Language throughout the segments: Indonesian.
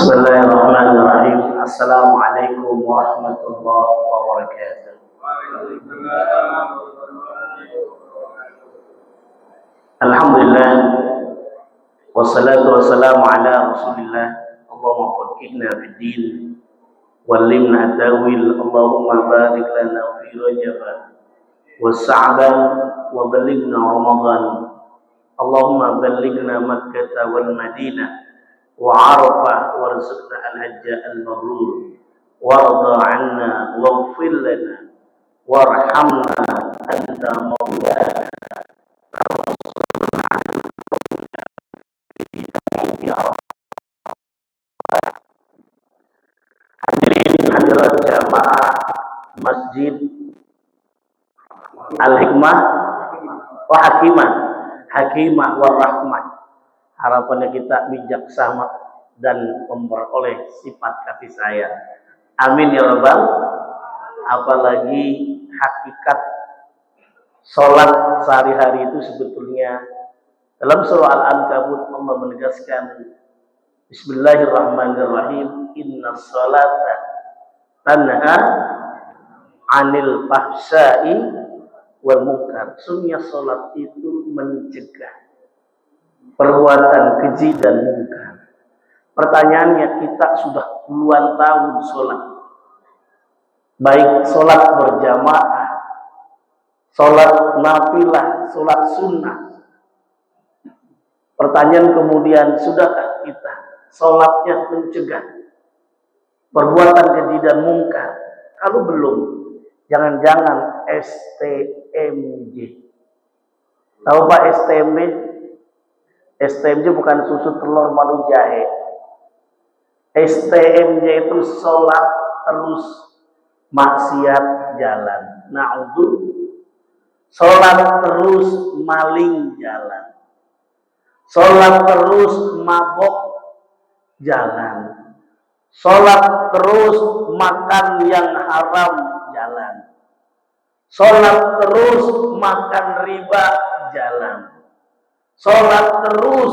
Bismillahirrahmanirrahim. Assalamualaikum warahmatullahi wabarakatuh. Alhamdulillah wassalatu wassalamu ala Rasulillah. Allahumma faqqihna fid din wallimna at-tawil. Allahumma barik lana fi Rajab wa Sa'ban wa ballighna Ramadan. Allahumma ballighna Makkah wal Madinah wa Arafah warzuqna al-hajj al-mabrur warda 'anna waghfir lana warhamna anta maulana ya Rabb. Hadirin hadirat jamaah Masjid Al-Hikmah wa Hakimah wa Rahmah. Harapannya kita bijaksana dan memperoleh sifat kasih sayang. Amin ya Rabbal. Apalagi hakikat sholat sehari-hari itu sebetulnya dalam surah Al-Ankabut Allah menegaskan Bismillahirrahmanirrahim, inna sholata tanha 'anil fahsya'i wal munkar. Sesungguhnya sholat itu mencegah perbuatan keji dan mungkar. Pertanyaannya, kita sudah puluhan tahun sholat, baik sholat berjamaah, sholat nafilah, sholat sunnah. Pertanyaan kemudian, sudahkah kita sholatnya mencegah perbuatan keji dan mungkar? Kalau belum, jangan-jangan STMJ. Tahu Pak STMJ? STMJ bukan susu telur madu jahe. STMJ itu sholat terus maksiat jalan. Na'udzu. Sholat terus maling jalan. Sholat terus mabok jalan. Sholat terus makan yang haram jalan. Sholat terus makan riba jalan. Sholat terus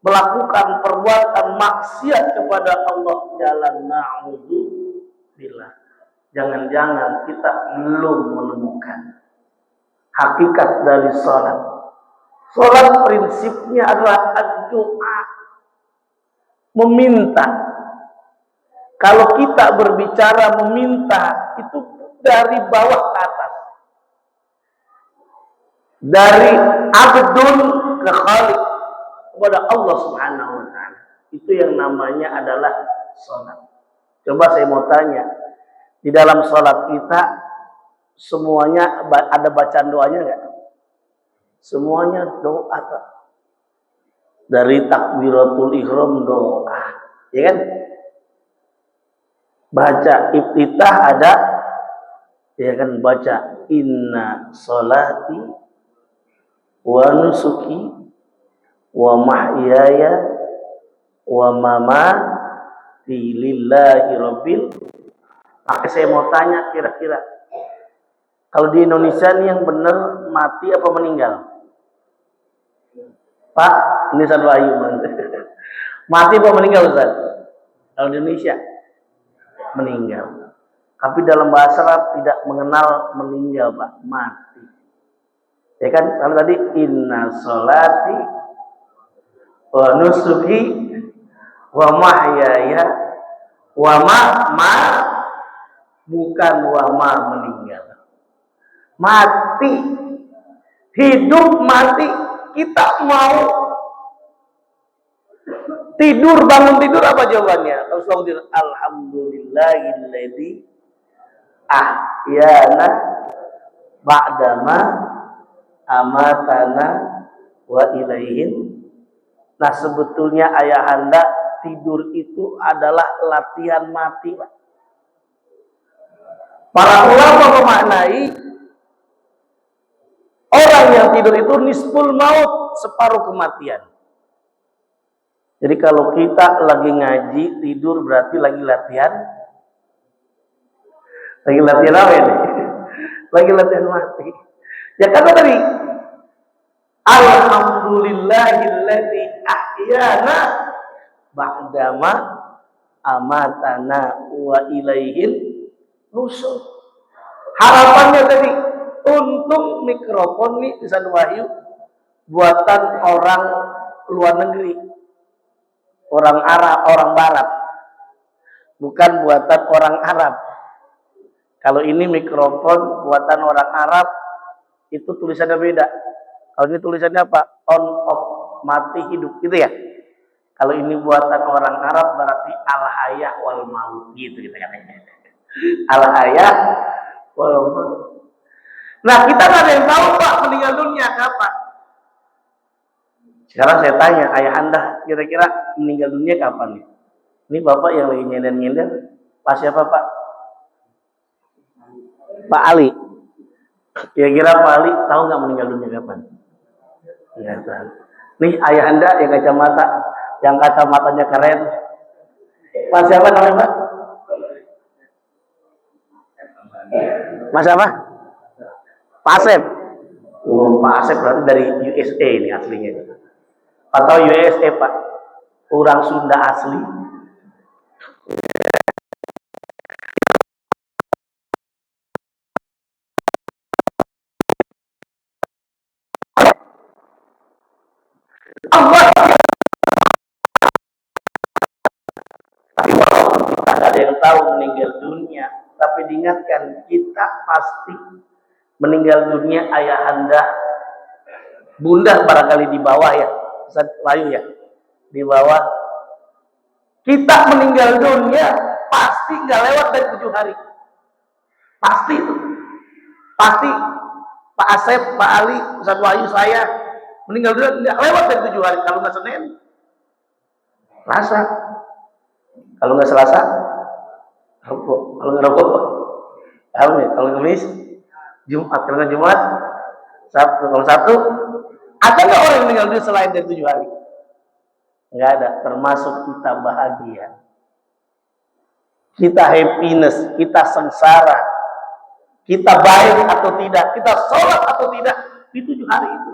melakukan perbuatan maksiat kepada Allah jalan. Na'udzubillah. Jangan-jangan kita belum menemukan hakikat dari sholat. Sholat prinsipnya adalah doa, meminta. Kalau kita berbicara meminta itu dari bawah ke atas, dari abdun ke khaliq, kepada Allah Subhanahu wa ta'ala. Itu yang namanya adalah sholat. Coba saya mau tanya, di dalam sholat kita semuanya ada bacaan doanya enggak? Semuanya doa. Dari takbiratul ihram doa, ya kan? Baca iftitah ada, ya kan, baca inna sholati wa nusuki wa mahyaya wa mamati lillahi rabbil. Maka saya mau tanya, kira-kira kalau di Indonesia nih yang benar mati apa meninggal? Pak, ini Ustaz Wahyu. Mati apa meninggal Ustaz? Kalau di Indonesia meninggal. Tapi dalam bahasa Arab tidak mengenal meninggal, Pak, mati. Ya kan? Kalau tadi inna sholati wa nusuki wa mahyaya wa ma bukan wa ma meninggal. Mati. Hidup mati. Kita mau tidur, bangun tidur, apa jawabannya? Alhamdulillahilladzi ahyana ba'dama amatana wa ilaihin. Nah, sebetulnya ayahanda tidur itu adalah latihan mati, Pak. Para ulama memaknai orang yang tidur itu nisful maut, separuh kematian. Jadi kalau kita lagi ngaji tidur berarti lagi latihan. Lagi latihan apa ini? Lagi latihan mati. Ya karena tadi alhamdulillahilladzi ahyana ba'dama amatana wa ilaihil nusyur. Harapannya tadi, untung mikrofon nih Ustaz Wahyu buatan orang luar negeri, orang Arab, orang Barat, bukan buatan orang Arab. Kalau ini mikrofon buatan orang Arab, itu tulisannya beda. Kalau ini tulisannya apa? On off, mati hidup, gitu ya. Kalau ini buatan orang Arab berarti al hayah wal maut, gitu kita katanya. Al hayah wal maut. Nah, kita nggak ada yang tahu Pak meninggal dunia kapan. Sekarang saya tanya, ayah Anda kira-kira meninggal dunia kapan nih? Ini Bapak yang lagi nyender-nyender, Pak siapa Pak? Pak Ali. Kira-kira Pak Ali tahu nggak meninggal dunia kapan? Nggak tahu. Nih ayah Anda yang kacamata, yang kacamatanya keren. Pak siapa namanya Pak? Mas apa? Pak Asep. Oh, Pak Asep berarti dari USA ini aslinya. Atau USA Pak? Orang Sunda asli. Allah. Tapi walaupun kita tidak ada yang tahu meninggal dunia, tapi diingatkan kita pasti meninggal dunia ayahanda, bunda barangkali di bawah ya, Ustaz Layu ya, di bawah. Kita meninggal dunia pasti nggak lewat dari 7 hari, pasti itu, pasti Pak Asep, Pak Ali, Ustaz Wahyu, saya meninggal dunia nggak lewat dari 7 hari. Kalau nggak Senin, Selasa. Kalau nggak Selasa, Rabu. Kalau nggak Rabu, kalau Kamis, Jumat. Kalau nggak Jumat, Sabtu. Kalau Sabtu, ada nggak orang yang meninggal dunia selain dari 7 hari? Nggak ada. Termasuk kita bahagia, kita happiness, kita sengsara, kita baik atau tidak, kita sholat atau tidak di 7 hari itu.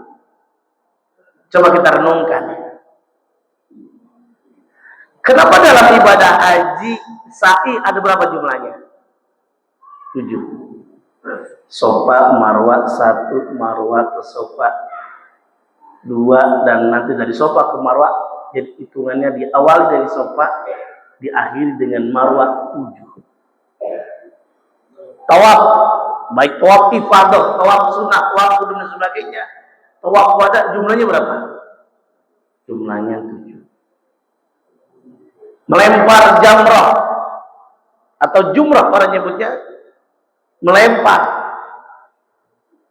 Coba kita renungkan. Kenapa dalam ibadah haji sa'i ada berapa jumlahnya? 7. Sofa, marwah 1, marwah ke sofa 2, dan nanti dari sofa ke marwah, jadi hitungannya diawali dari sofa, diakhiri dengan marwah 7. Tawaf, baik tawaf ifadah, tawaf sunnah, tawaf kudus dan sebagainya, tawaf wada, jumlahnya berapa? Jumlahnya 7. Melempar jamrah atau jumrah orang nyebutnya, melempar,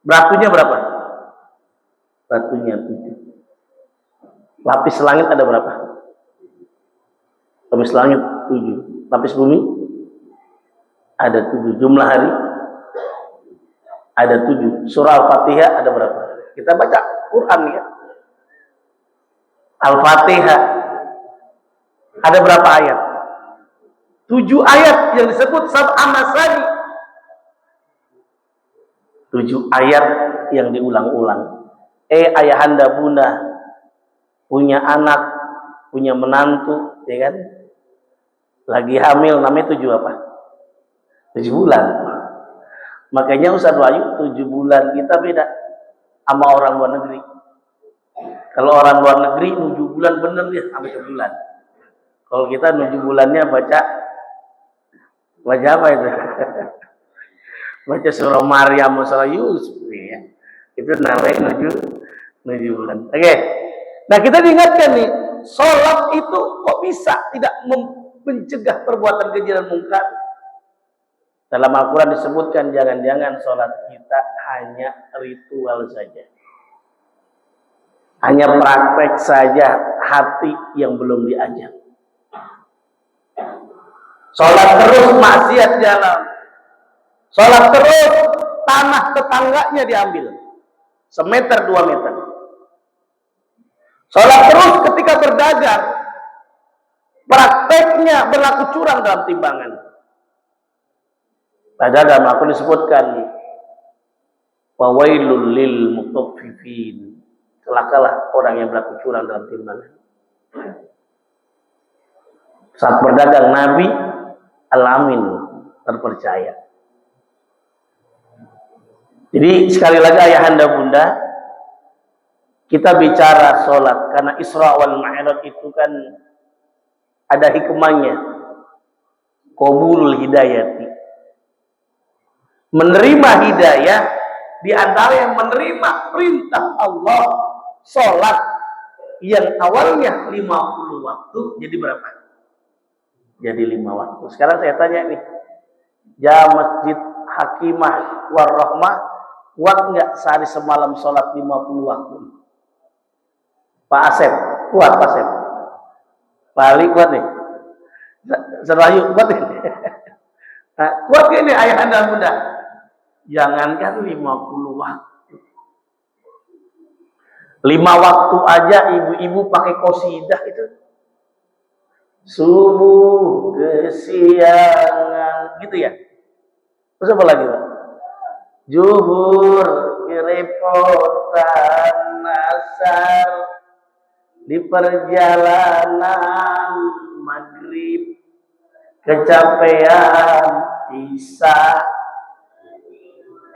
batunya berapa? Batunya 7. Lapis langit ada berapa? Lapis langit 7. Lapis bumi ada 7. Jumlah hari ada 7. Surah Al-Fatihah ada berapa? Kita baca Quran ya. Al-Fatihah ada berapa ayat? 7 ayat yang disebut sab'a masani. 7 ayat yang diulang-ulang. Ayahanda bunda punya anak, punya menantu, ya kan? Lagi hamil, namanya 7 apa? 7 bulan. Makanya Ustaz Wahyu 7 bulan kita beda sama orang luar negeri. Kalau orang luar negeri 7 bulan bener ya sampai sebulan. Kalau kita 7 bulannya baca apa itu? Baca surah Maryam, surah Yusuf ya. Itu namanya 7 bulan. Oke. Nah, kita diingatkan nih, sholat itu kok bisa tidak mencegah perbuatan keji dan mungkar? Dalam Al-Quran disebutkan jangan-jangan sholat kita hanya ritual saja. Hanya praktek saja, hati yang belum diajak. Sholat terus maksiat jalan. Sholat terus tanah tetangganya diambil. Semeter 2 meter. Sholat terus ketika berdagang. Prakteknya berlaku curang dalam timbangan. Padahal dalam Al-Quran disebutkan wawailul lil mutaffifin. Celakalah orang yang berlaku curang dalam timbangan. Saat berdagang Nabi Al-Amin, terpercaya. Jadi sekali lagi ayahanda bunda, kita bicara sholat karena Isra wal Mi'raj itu kan ada hikmahnya, qabulul hidayati, menerima hidayah di antara yang menerima perintah Allah. Sholat yang awalnya 50 waktu jadi berapa? Jadi 5 waktu. Sekarang saya tanya nih, ya Masjid Hakimah Warahmah, kuat nggak sehari semalam sholat 50 waktu? Pak Asep, kuat Pak Asep? Pak Ali kuat nih? Serayu kuat nih? Nah, kuat gak ini ayah anda bunda? Jangankan 50 waktu. 5 waktu aja ibu-ibu pakai qosidah itu. Subuh, kesiangan, gitu ya. Terus apa lagi Pak? Zuhur, kerepotan, asar, di perjalanan, maghrib, kecapean, isya.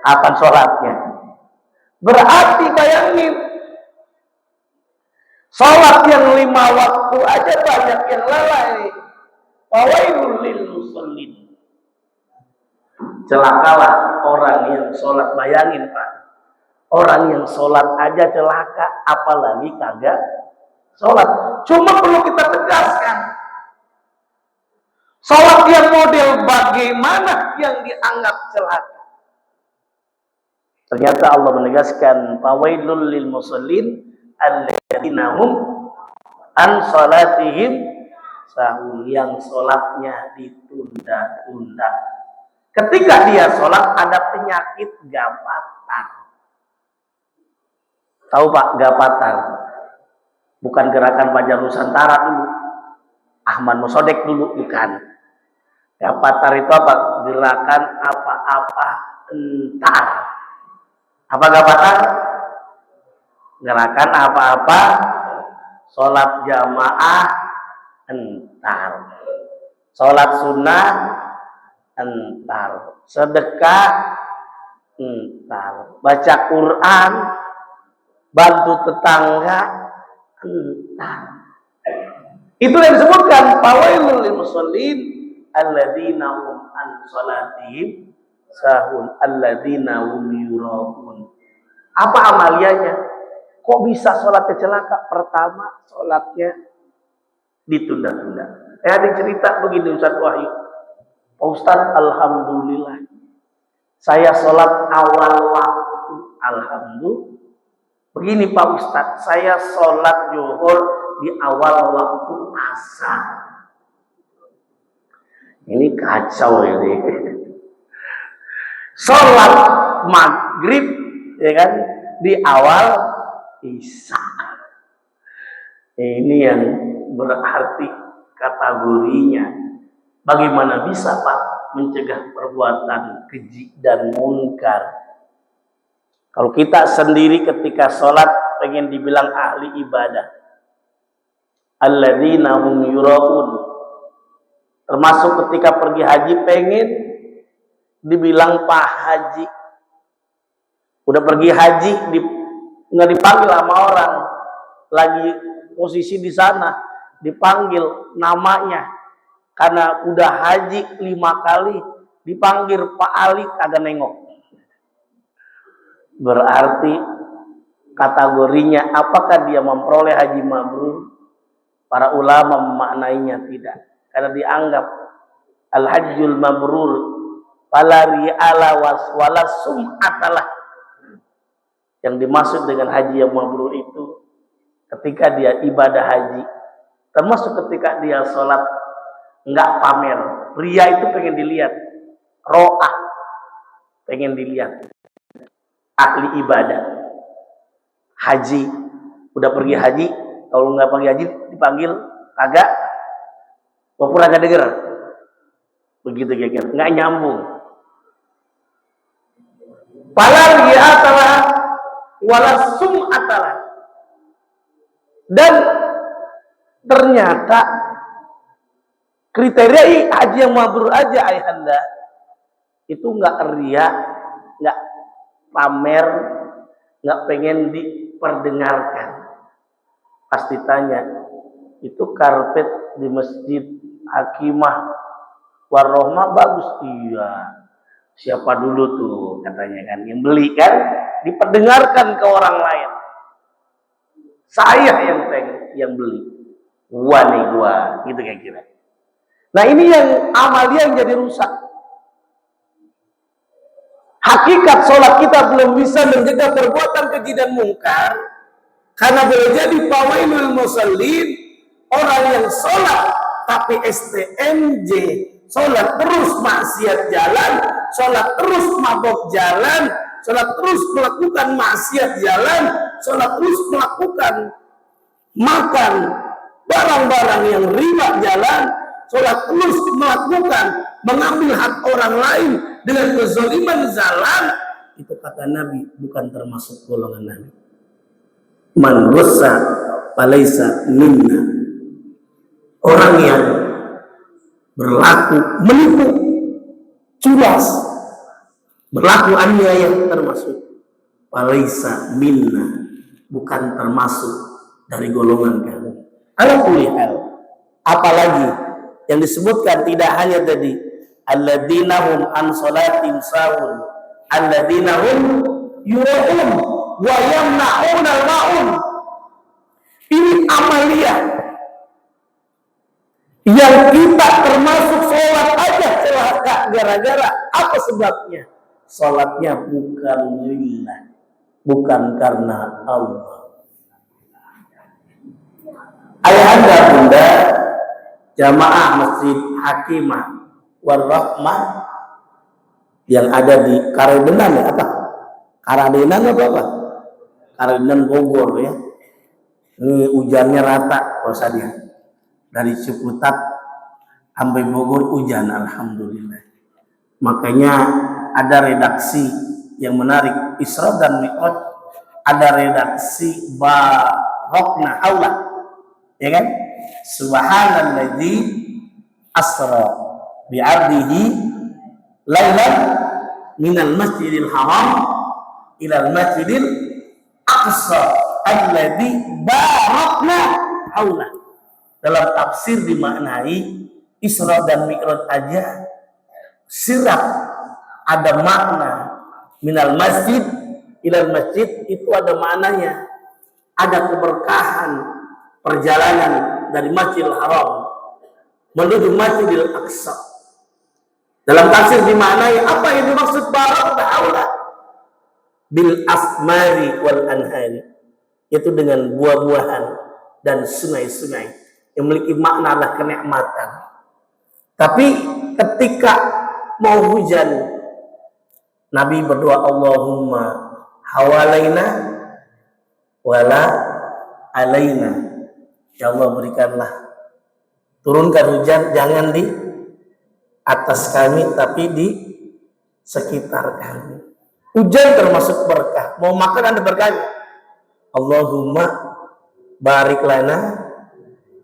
Apa sholatnya? Berarti bayangin, sholat yang 5 waktu aja banyak yang lalai. Fawailul lil musallin. Celakalah orang yang sholat. Bayangin Pak, orang yang sholat aja celaka, apalagi kagak sholat. Cuma perlu kita tegaskan, sholat yang model bagaimana yang dianggap celaka. Ternyata Allah menegaskan, fawailul lil musallin alladzina hum an salatihim sahun, yang sholatnya ditunda-tunda. Ketika dia sholat ada penyakit gapatan. Tahu Pak gapatan? Bukan gerakan Fajar Nusantara dulu, Ahmad Musodek dulu, bukan. Gapatan itu apa? Gerakan apa-apa entar. Apa gapatan? Gerakan apa-apa sholat jamaah entar, sholat sunnah entar, sedekah entar, baca Quran, bantu tetangga entar. Itu yang disebutkan fawailul lil musallin alladzina hum an salatihim sahun alladzina hum yura'un. Apa amaliannya? Kok bisa sholatnya celaka? Pertama, sholatnya ditunda-tunda. Ada yang cerita begini Ustaz Wahyu, Pak Ustaz, alhamdulillah saya sholat awal waktu. Alhamdulillah. Begini Pak Ustaz, saya sholat zuhur di awal waktu asar. Ini kacau ini. Sholat maghrib, ya kan, di awal isya. Ini yang berarti kategorinya. Bagaimana bisa Pak mencegah perbuatan keji dan munkar? Kalau kita sendiri ketika sholat pengen dibilang ahli ibadah, alladzina hum yura'un. Termasuk ketika pergi haji pengen dibilang Pak Haji. Udah pergi haji nggak dipanggil sama orang, lagi posisi di sana, dipanggil namanya karena udah haji 5 kali, dipanggil Pak Ali kagak nengok. Berarti kategorinya apakah dia memperoleh haji mabrur? Para ulama memaknainya tidak, karena dianggap al-hajjul mabrur fala ri'ala wala sum'atalah. Yang dimaksud dengan haji yang mabrur itu ketika dia ibadah haji, termasuk ketika dia sholat nggak pamer. Ria itu pengen dilihat, ro'ah pengen dilihat. Ahli ibadah haji, udah pergi haji, kalau nggak pergi haji dipanggil kagak, pura nggak denger, begitu kira-kira, nggak nyambung. Pala ri'atalah wala sum'atalah. Dan ternyata Kriteria haji yang mabrur aja ayahanda itu nggak riya, nggak pamer, nggak pengen diperdengarkan. Pasti tanya, itu karpet di masjid Hakimah Warohmah bagus? Iya. Siapa dulu tuh katanya kan yang beli kan, diperdengarkan ke orang lain. Saya yang beli. Gua nih gitu kira-kira. Nah ini yang amalia yang jadi rusak. Hakikat sholat kita belum bisa mencegah perbuatan keji dan mungkar, karena boleh jadi fawailul musallin, orang yang sholat tapi STMJ, sholat terus maksiat jalan, sholat terus mabok jalan, sholat terus melakukan maksiat jalan, sholat terus melakukan makan barang-barang yang riba jalan, sholat terus melakukan mengambil hak orang lain dengan kezaliman jalan, itu kata Nabi bukan termasuk golongan Nabi. Man ghassa falaysa minna. Orang yang berlaku menipu, culas, berlaku aniaya termasuk falaysa minna, bukan termasuk dari golongan kami. Ala kulli hal, apalagi yang disebutkan tidak hanya tadi alladzina hum an sholatin sahun, alladzina hum yura'un wa yamna'una al-ma'un. Ini amalia yang kita termasuk sholat aja celaka gara-gara apa sebabnya? Sholatnya bukan lillah, bukan karena Allah. Ayahanda bunda jamaah Masjid Hakimah Warahmah yang ada di Karadenan ya, apa? Karadenan atau apa? Karadenan Bogor ya. Ini hujannya rata dia. Dari Ciputat sampai Bogor hujan, alhamdulillah. Makanya ada redaksi yang menarik Isra dan Mi'raj, ada redaksi barokna Allah, ya kan? Subhanalladzi asra bi'abdihi lailan minal masjidil haram ilal masjidil aqsa alladzi barakna haula. Dalam tafsir dimaknai Isra dan Mi'raj aja sirap ada makna minal masjid ilal masjid, itu ada maknanya, ada keberkahan perjalanan dari Masjidil Haram menuju Masjidil Aqsa. Dalam tafsir dimaknai apa yang dimaksud barakna haula bil asmari wal anhari, itu dengan buah-buahan dan sungai-sungai yang memiliki makna adalah kenikmatan. Tapi ketika mau hujan, Nabi berdoa Allahumma hawalaina wala alaina. Ya Allah, berikanlah, turunkan hujan, jangan di atas kami tapi di sekitar kami. Hujan termasuk berkah. Mau makan ada berkahnya. Allahumma barik lana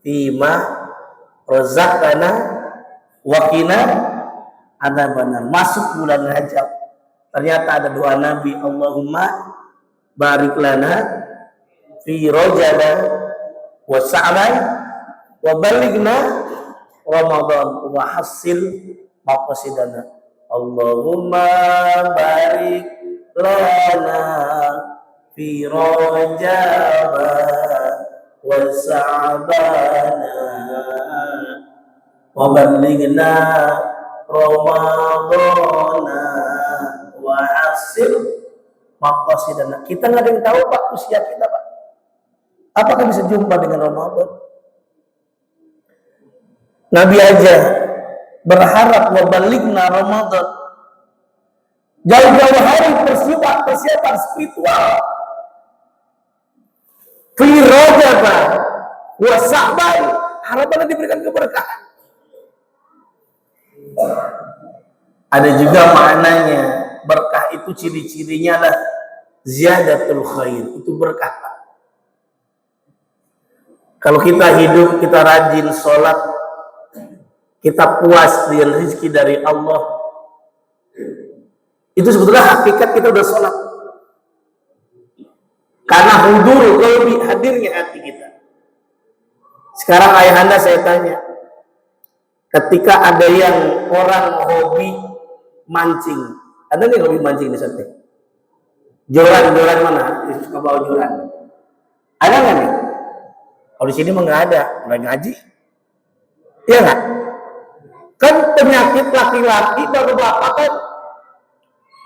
fima razaqtana wa qina adzabannar. Masuk bulan Rajab, ternyata ada doa Nabi, Allahumma barik lana fi Rajab wa Sa'ban wa balighna Ramadan wa hasil maqasidana. Allahumma barik lana fi Rajab wa Sa'ban wa balighna Ramadan wa hasil maqasidana. Kita nggak ada yang tahu Pak usia kita Pak. Apakah bisa jumpa dengan Ramadan? Nabi aja berharap wabalighna Ramadan. Jauh-jauh hari persiapan spiritual. Fi Rajab wa Sa'ban, harapan diberikan keberkahan. Ada juga maknanya, berkah itu ciri-cirinya lah ziyadatul khair, itu berkah. Kalau kita hidup, kita rajin sholat, kita puas dengan rezeki dari Allah, itu sebetulnya hakikat kita udah sholat. Karena hudur qalbi, hadirnya hati kita. Sekarang ayahanda saya tanya, ketika ada yang orang hobi mancing, ada nih hobi mancing di sana? Joran mana? Suka bawa joran. Ada nggak nih? Kalau di sini mah nggak ada, nggak ngaji. Iya nggak? Kan penyakit laki-laki bapak-bapak kan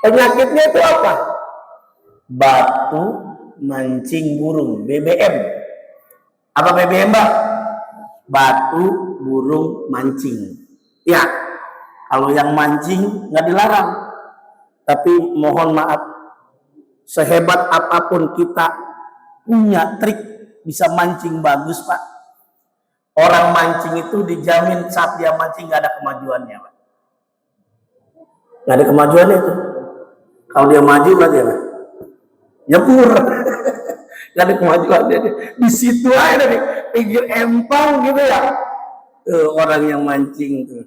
penyakitnya itu apa? Batu mancing burung, BBM. Apa BBM, Mbak? Batu burung mancing. Ya, kalau yang mancing nggak dilarang. Tapi mohon maaf, sehebat apapun kita punya trik bisa mancing bagus, Pak. Orang mancing itu dijamin saat dia mancing nggak ada kemajuannya, Pak. Nggak ada kemajuannya itu. Kalau dia maju berarti apa? Nyebur. Nggak ada kemajuannya. Di situ aja nih, pinggir empang gitu ya. Orang yang mancing tuh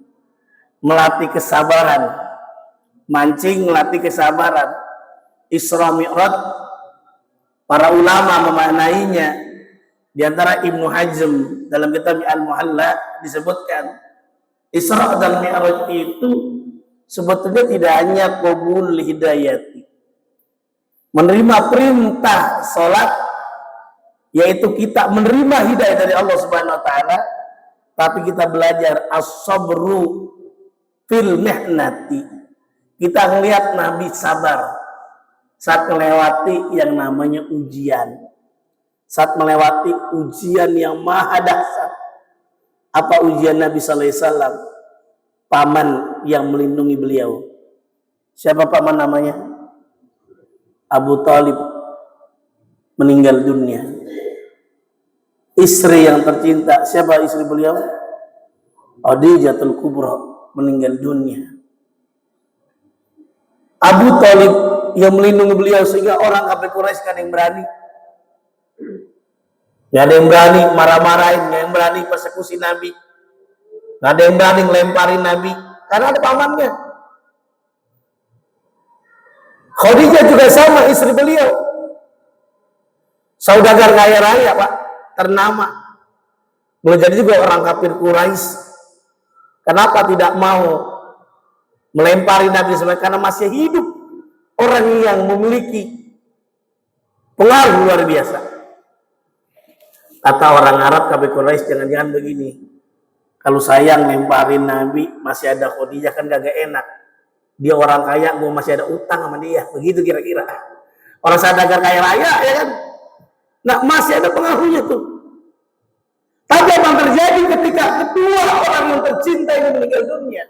melatih kesabaran. Mancing melatih kesabaran. Isra Mi'raj, para ulama memaknainya. Di antara Ibnu Hazm dalam kitab Al-Muhalla disebutkan Isra dan Mi'raj itu sebetulnya tidak hanya qabul hidayati, menerima perintah salat, yaitu kita menerima hidayah dari Allah Subhanahu wa taala, tapi kita belajar as-sabru fil mihnati. Kita melihat Nabi sabar saat melewati yang namanya ujian. Saat melewati ujian yang maha dahsyat. Apa ujian Nabi sallallahu alaihi wasallam? Paman yang melindungi beliau. Siapa paman namanya? Abu Thalib meninggal dunia. Istri yang tercinta, siapa istri beliau? Khadijatul Kubra meninggal dunia. Abu Thalib yang melindungi beliau sehingga orang kafir Quraisy kan yang berani. Gak ada yang berani marah-marahin, gak ada yang berani persekusi Nabi, gak ada yang berani ngelemparin Nabi karena ada pamannya. Khadijah juga sama, istri beliau, saudagar kaya raya, Pak, ternama. Boleh jadi juga orang kafir Quraisy. Kenapa tidak mau melempari Nabi SAW? Karena masih hidup orang yang memiliki pengaruh luar biasa. Kata orang Arab, kafir Quraisy, jangan-jangan begini. Kalau saya lemparin Nabi, masih ada Khadijah kan gak enak. Dia orang kaya, gue masih ada utang sama dia. Begitu kira-kira. Orang saudagar kaya raya, ya kan? Nah, masih ada pengaruhnya tuh. Tapi apa yang terjadi ketika kedua orang yang tercinta ini meninggal dunia?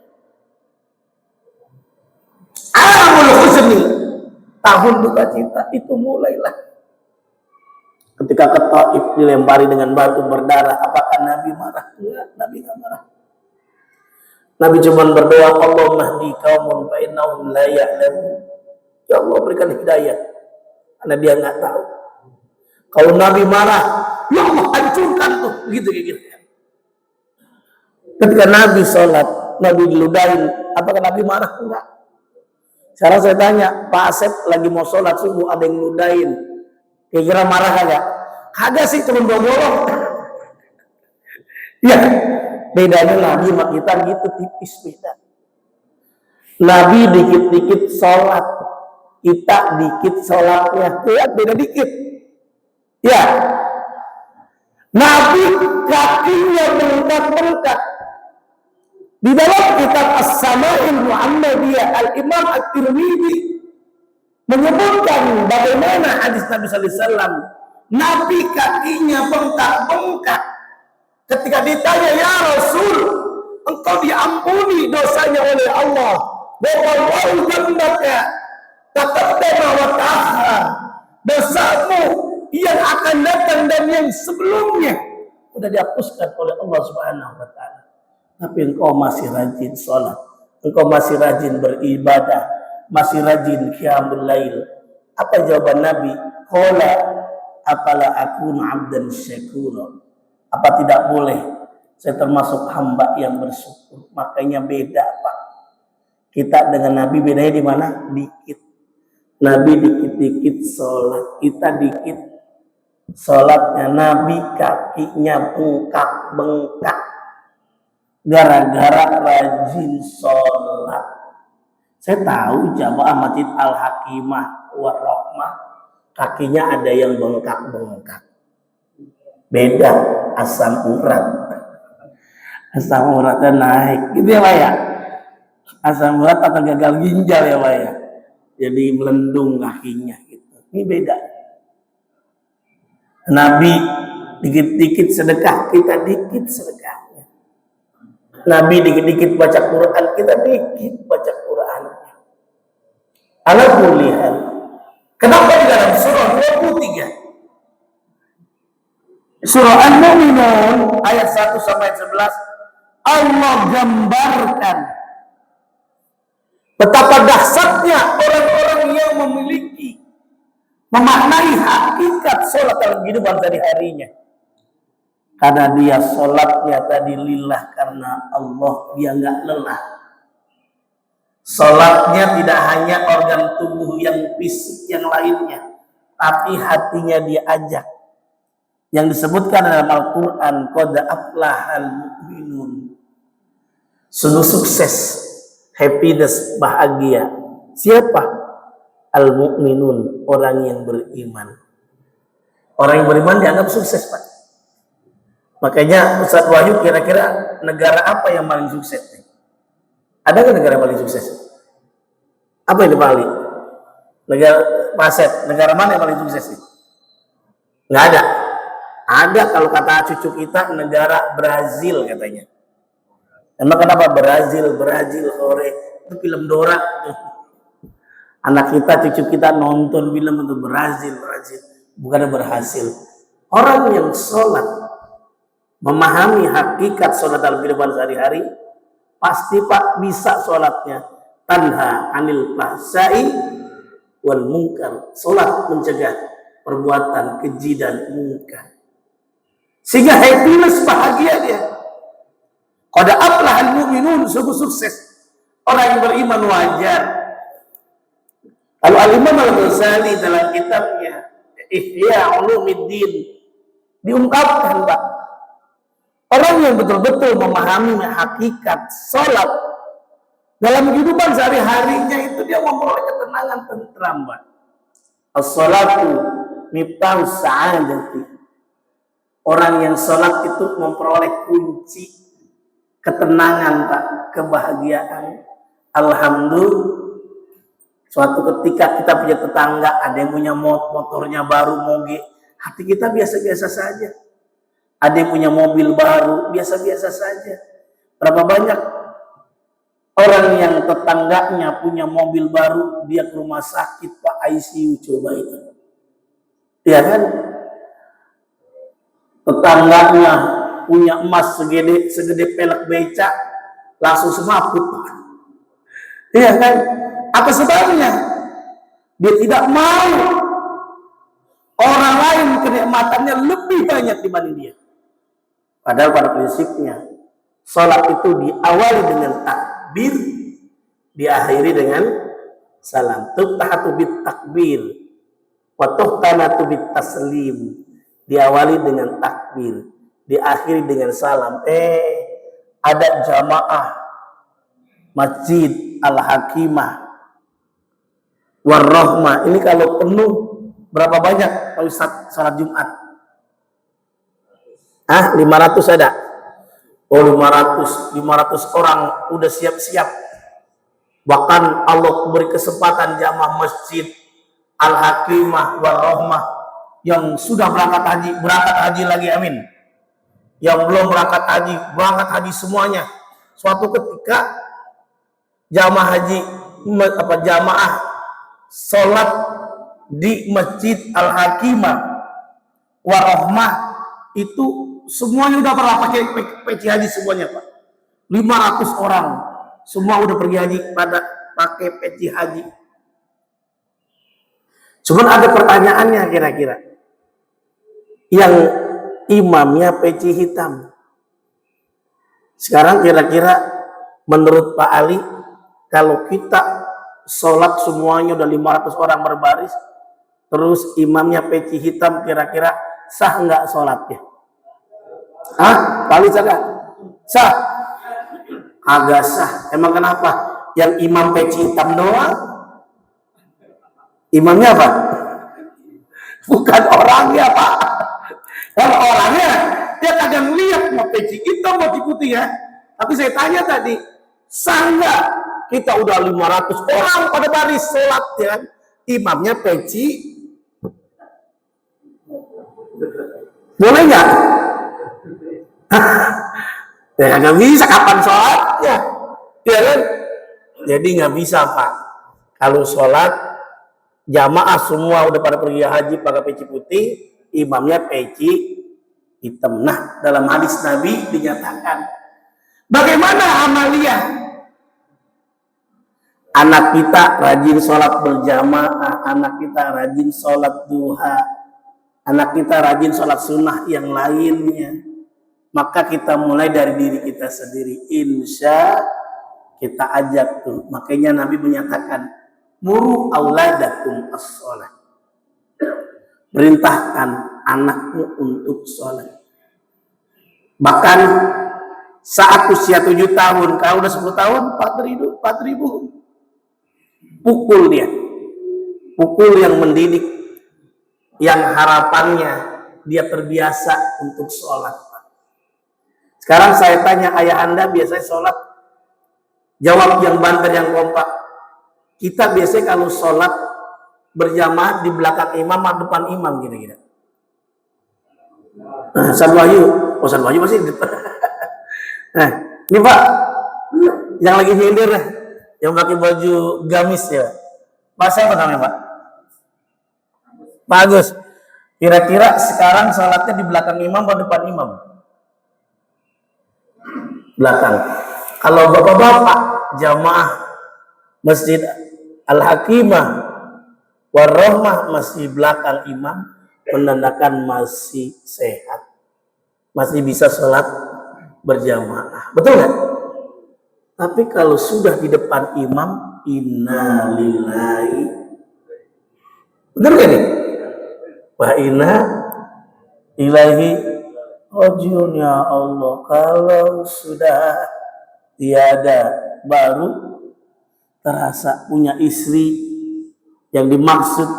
Alamul husni, tahun duka cita itu mulailah. Ketika ke Taif dilempari dengan batu berdarah, apakah Nabi marah? Enggak, Nabi enggak marah. Nabi cuma berdoa, Allahumma hdi qaumun fa innahum la ya'lamun. Ya Allah, berikan hidayah. Karena dia enggak tahu. Kalau Nabi marah, ya Allah hancurkan tuh, gitu. Ketika Nabi sholat, Nabi diludahin, apakah Nabi marah? Enggak. Sekarang saya tanya, Pak Asep lagi mau sholat subuh, ada yang ludahin, kira-kira marah kagak? Kagak sih, cuma bolong. Ya, bedanya Nabi sama kita gitu, tipis beda. Nabi dikit-dikit sholat, kita dikit sholatnya, lihat beda dikit. Ya, Nabi kakinya bengkak-bengkak. Di dalam kitab As-Sama'il Muhammadiyah, Al-Imam At-Tirmidzi menyebutkan bagaimana hadis Nabi sallallahu alaihi wasallam, Nabi kakinya bengkak-bengkak ketika ditanya, ya Rasul, engkau diampuni dosanya oleh Allah, wallahu dzambaka taqaddama wa ta'akhkhara, dosamu yang akan datang dan yang sebelumnya sudah dihapuskan oleh Allah Subhanahu wa taala. Tapi engkau masih rajin sholat, engkau masih rajin beribadah, masih rajin qiyamul lail. Apa jawaban Nabi? Qala afala akunu 'abdan syakura. Apa tidak boleh Saya termasuk hamba yang bersyukur. Makanya beda, Pak. Kita dengan Nabi bedanya di mana? Dikit. Nabi dikit-dikit sholat. Kita dikit sholatnya. Nabi kakinya bengkak-bengkak. Gara-gara rajin sholat. Saya tahu jamaah Masjid Al-Hakimah Warahmah kakinya ada yang bengkak-bengkak. Beda asam urat. Asam uratnya naik. Gitu ya Pak ya? Asam urat atau gagal ginjal ya Pak ya? Jadi melendung kakinya gitu. Ini beda. Nabi dikit-dikit sedekah, kita dikit sedekahnya. Nabi dikit-dikit baca Quran, kita dikit baca Qurannya. Ala kulli hal. Kenapa di dalam surah 23? Surah Al-Mu'minun ayat 1 sampai 11 Allah gambarkan betapa dahsyatnya orang-orang yang memaknai hakikat sholat dalam kehidupan sehari-harinya. Karena dia sholatnya tadi lillah karena Allah, dia nggak lelah. Sholatnya tidak hanya organ tubuh yang fisik yang lainnya, tapi hatinya dia ajak. Yang disebutkan dalam Al-Quran, qad aflahal mu'minun. Sungguh sukses, happiness, bahagia. Siapa? Al-mu'minun, orang yang beriman. Orang yang beriman dianggap sukses, Pak. Makanya Ustaz Wahyu kira-kira negara apa yang paling sukses? Ada nggak negara yang paling sukses? Apa yang paling? Negara Paset, negara mana yang paling sukses? Nggak ada. Ada kalau kata cucu kita negara Brazil katanya. Emang kenapa Brazil, Hore? Itu film Dora. Anak kita, cucu kita nonton film itu Brazil. Bukan berhasil. Orang yang sholat, memahami hakikat sholat dalam kehidupan sehari-hari, pasti Pak bisa sholatnya. Tanha anil fahsai wal munkar. Sholat mencegah perbuatan keji dan munkar. Sehingga happiness, bahagia dia. Qad aflahal mu'minun, sungguh sukses. Orang yang beriman wajar. Kalau Al-Imam Al-Ghazali dalam kitabnya Ihya Ulumuddin diungkapkan, Pak. Orang yang betul-betul memahami hakikat sholat dalam kehidupan sehari-harinya itu dia memperoleh ketenangan, tentram, Pak. As-sholatu miftahu sa'adati. Orang yang sholat itu memperoleh kunci ketenangan, Pak, kebahagiaan. Alhamdulillah, suatu ketika kita punya tetangga, ada yang punya motornya baru, moge, hati kita biasa-biasa saja. Ada yang punya mobil baru, biasa-biasa saja. Berapa banyak orang yang tetangganya punya mobil baru, dia ke rumah sakit, Pak, ICU, coba itu. Iya kan? Tetangganya punya emas segede pelek beca, langsung semaput. Iya kan? Apa sebabnya? Dia tidak mau orang lain kenikmatannya lebih banyak dibanding dia. Padahal pada prinsipnya sholat itu diawali dengan takbir, diakhiri dengan salam. Tuftahatu bit takbir wa tuhtanatu bit taslim. Diawali dengan takbir, diakhiri dengan salam. Ada jamaah Masjid Al-Hakimah Warahmah. Ini kalau penuh berapa banyak Pak Ustaz salat Jumat? 500 ada? Oh 500 orang udah siap-siap. Bahkan Allah beri kesempatan jamaah Masjid Al-Hakimah Warahmah yang sudah berangkat haji lagi, amin. Yang belum berangkat haji semuanya. Suatu ketika jamaah sholat di Masjid Al-Hakimah Warahmah itu semuanya udah pernah pakai peci haji semuanya, Pak. 500 orang semua udah pergi haji pada pakai peci haji. Cuman ada pertanyaannya kira-kira. Yang imamnya peci hitam, Sekarang kira-kira menurut Pak Ali, kalau kita sholat semuanya udah 500 orang berbaris, terus imamnya peci hitam, kira-kira sah nggak sholatnya? Hah? Pak Ali sah nggak? Sah? Agak sah. Emang kenapa? Yang imam peci hitam doang? Imamnya apa? Bukan orangnya, Pak. Kalau orangnya, dia kadang lihat mau peci hitam mau putih ya. Tapi saya tanya tadi, sah nggak? Kita udah 500 orang pada baris sholat ya. Imamnya peci. Boleh nggak? Ya nggak bisa, kapan sholatnya? Ya kan? Jadi nggak bisa, Pak. Kalau sholat jamaah semua udah pada pergi haji pakai peci putih, imamnya peci hitam. Nah, dalam hadis Nabi dinyatakan, bagaimana amalia? Anak kita rajin sholat berjamaah, anak kita rajin sholat duha, anak kita rajin sholat sunnah yang lainnya. Maka kita mulai dari diri kita sendiri. Insya kita ajak tuh. Makanya Nabi menyatakan, muru auladakum as-sholat. Perintahkan anakmu untuk sholat. Bahkan saat usia 7 tahun, kalau udah 10 tahun, 4.000. Pukul dia. Pukul yang mendidik. Yang harapannya dia terbiasa untuk sholat. Sekarang saya tanya, ayah Anda biasanya sholat? Jawab yang banter, yang kompak. Kita biasanya kalau sholat berjamaah di belakang imam atau depan imam kira-kira? Ustaz Wahyu, Ustaz Wahyu masih di depan. Nah, ini Pak, yang lagi nyindir, yang pakai baju gamis ya. Pak, siapa namanya Pak? Pak Agus. Kira-kira sekarang sholatnya di belakang imam atau depan imam? Belakang. Kalau bapak-bapak jamaah Masjid Al-Hakimah Warahmah masih belakang imam, menandakan masih sehat, masih bisa sholat berjamaah. Betul nggak? Tapi kalau sudah di depan imam, innalillahi, benar nggak nih? Wa inna ilaihi rajiun. Ya Allah, kalau sudah tiada baru terasa punya istri yang dimaksud,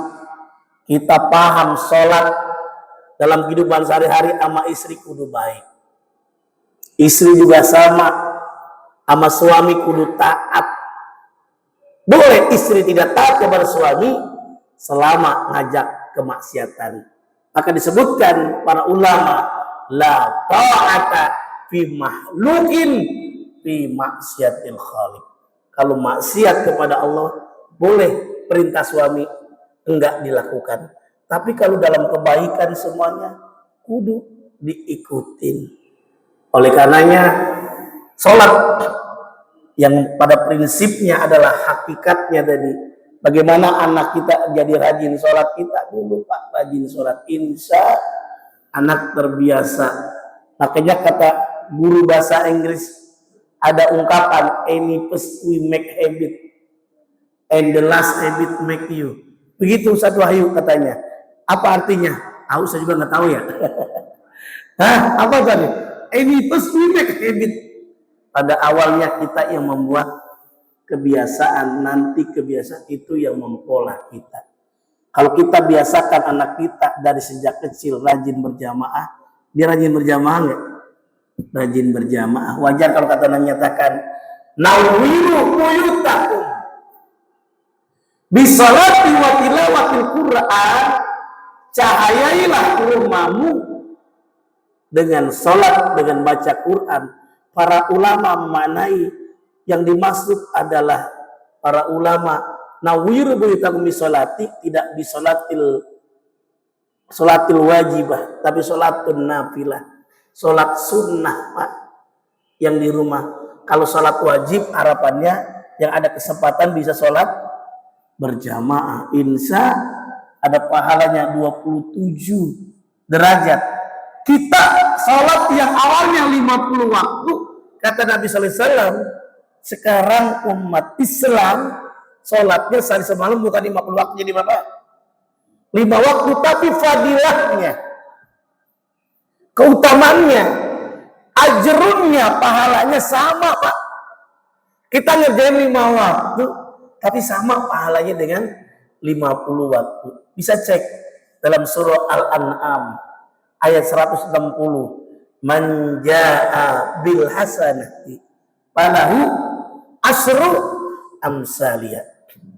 kita paham sholat dalam kehidupan sehari-hari sama istri kudu baik. Istri juga sama suami kudu taat. Boleh istri tidak taat kepada suami selama ngajak kemaksiatan. Maka disebutkan para ulama, la ta'ata fi mahlukin fi maksiatil khaliq. Kalau maksiat kepada Allah boleh, perintah suami enggak dilakukan. Tapi kalau dalam kebaikan semuanya kudu diikutin. Oleh karenanya sholat yang pada prinsipnya adalah hakikatnya tadi. Bagaimana anak kita jadi rajin sholat, kita dulu Pak rajin sholat. Insya anak terbiasa. Makanya kata guru bahasa Inggris, ada ungkapan, any first we make habit and the last habit make you. Begitu Ustaz Wahyu katanya. Apa artinya? Tahu, saya juga nggak tahu ya. Hah? Apa tadi? Any first we make habit. Pada awalnya kita yang membuat kebiasaan, nanti kebiasaan itu yang mempola kita. Kalau kita biasakan anak kita dari sejak kecil rajin berjamaah, dia rajin berjamaah nggak? Rajin berjamaah. Wajar kalau kata menyatakan, nawiru buyutakum bisolati wa tilawatil Qur'an, cahayailah rumahmu dengan sholat, dengan baca Quran. Para ulama memaknai yang dimaksud adalah para ulama nawiru buyutakum bisolati, tidak bisolatil wajibah, tapi sholatun nafilah, sholat sunnah Pak, yang di rumah. Kalau sholat wajib harapannya yang ada kesempatan bisa sholat berjamaah, insya ada pahalanya 27 derajat. Kita sholat yang awalnya 50 waktu, Kata Nabi sallallahu alaihi wasallam, sekarang umat Islam sholatnya sehari semalam bukan 50 waktu jadi berapa? 5 waktu, tapi fadilahnya, keutamaannya, ajrunnya, pahalanya sama, Pak. Kita ngerjain 5 waktu, tapi sama pahalanya dengan 50 waktu. Bisa cek dalam surah Al-An'am ayat 160. Man jaa bil hasanati falahu asru amsaliyah.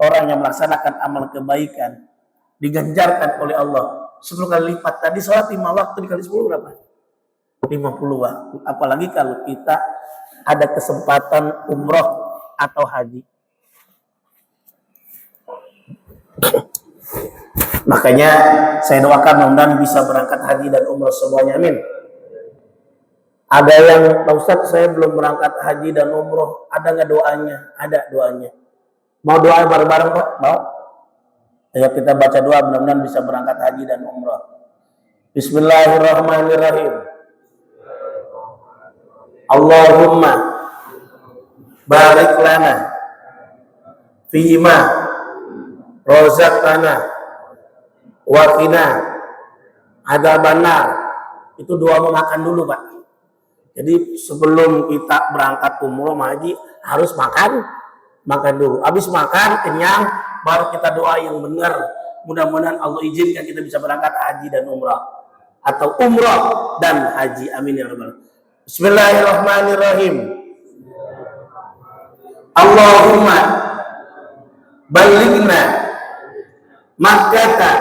Orang yang melaksanakan amal kebaikan diganjarkan oleh Allah 10 kali lipat. Tadi sholat 5 waktu dikali 10 berapa? 50 waktu. Apalagi kalau kita ada kesempatan umroh atau haji. Makanya saya doakan mudah-mudahan bisa berangkat haji dan umroh semuanya, amin. Ada yang, Pak Ustadz saya belum berangkat haji dan umroh, ada nggak doanya? Ada doanya. Mau doa bareng-bareng Pak? Mau? Ayo kita baca doa mudah-mudahan bisa berangkat haji dan umroh. Bismillahirrahmanirrahim. Allahumma barik lana fima rozaqtana wa qina adzabannar. Itu doa mau makan dulu, Pak. Jadi sebelum kita berangkat umroh haji harus makan dulu. Habis makan kenyang baru kita doa yang benar. Mudah-mudahan Allah izinkan kita bisa berangkat haji dan umrah atau umrah dan haji. Amin ya rabbal alamin. Bismillahirrahmanirrahim. Allahumma balighna Makkah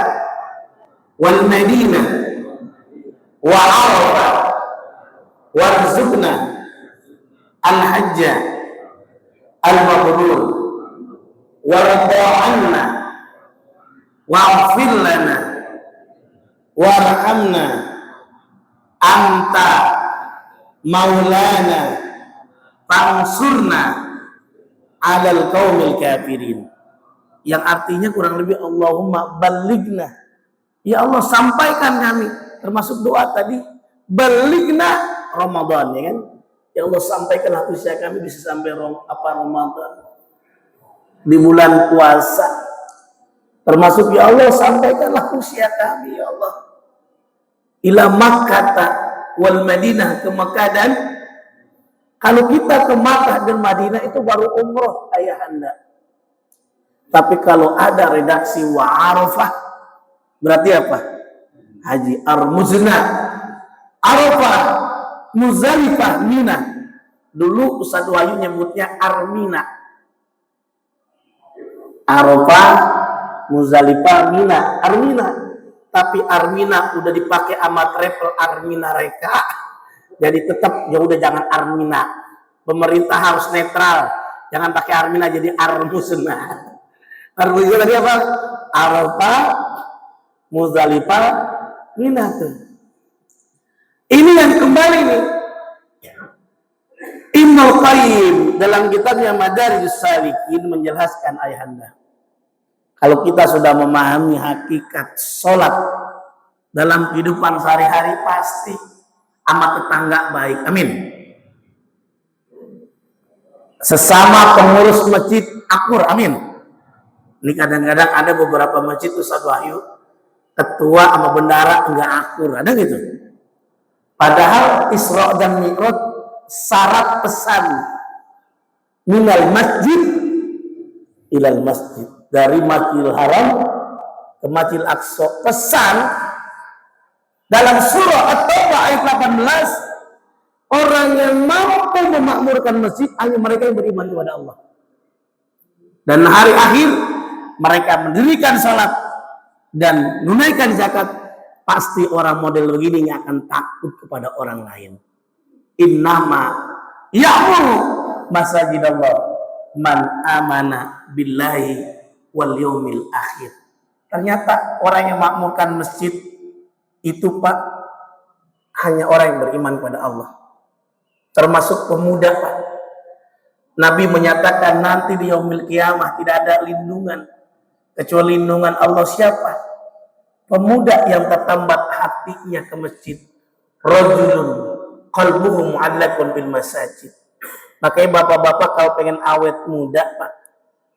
wal Madinah wa Arafah warzuqna al-hajja al-mabrur warda anna wa'fir lana warhamna anta maulana fansurna alal qaumil kafirin. Yang artinya kurang lebih Allahumma balighna, ya Allah sampaikan kami, termasuk doa tadi balighna Ramadan, ya kan? Ya Allah sampaikanlah usia kami bisa sampai Ramadan di bulan puasa. Termasuk ya Allah sampaikanlah usia kami ya Allah ila Makkah wal Madinah, ke Makkah dan kalau kita ke Makkah dan Madinah itu baru umroh ayahanda. Tapi kalau ada redaksi wa Arafah berarti apa? Haji Ar-Muzna, Arafah, Muzdalifah, Mina. Dulu Ustaz Wahyu nyebutnya Armina. Arafah, Muzdalifah, Mina, Armina. Tapi Armina udah dipakai sama travel Armina Reka. Jadi tetap ya udah jangan Armina. Pemerintah harus netral. Jangan pakai Armina jadi Ar-Muzna. Ar-Muzna tadi apa? Arafah, Muzdalifah, Mina tuh. Ini yang kembali nih. Ibnul Qayyim dalam kitabnya Madarijus Salikin menjelaskan ayahanda. Kalau kita sudah memahami hakikat sholat dalam kehidupan sehari-hari pasti sama tetangga baik. Amin. Sesama pengurus masjid akur. Amin. Ini kadang-kadang ada beberapa masjid Ustaz Wahyu ketua sama bendara enggak akur. Ada gitu. Padahal Isra dan Mi'raj syarat pesan minal masjid ilal masjid, dari Masjidil Haram ke Masjidil Aqsa. Pesan dalam surah At-Taubah ayat 18, orang yang mampu memakmurkan masjid hanya mereka yang beriman kepada Allah. Dan hari akhir mereka mendirikan salat dan menunaikan zakat. Pasti orang model begini nggak akan takut kepada orang lain. Innama ya'muru masajidallah man amana billahi wal yaumil akhir. Ternyata orang yang makmurkan masjid itu Pak hanya orang yang beriman kepada Allah. Termasuk pemuda Pak. Nabi menyatakan nanti di yaumil kiamah tidak ada lindungan kecuali lindungan Allah. Siapa? Pemuda yang tertambat hatinya ke masjid. Rajulun qalbuhu mu'allaqun bil masajid. Makanya bapak-bapak kalau pengen awet muda, Pak.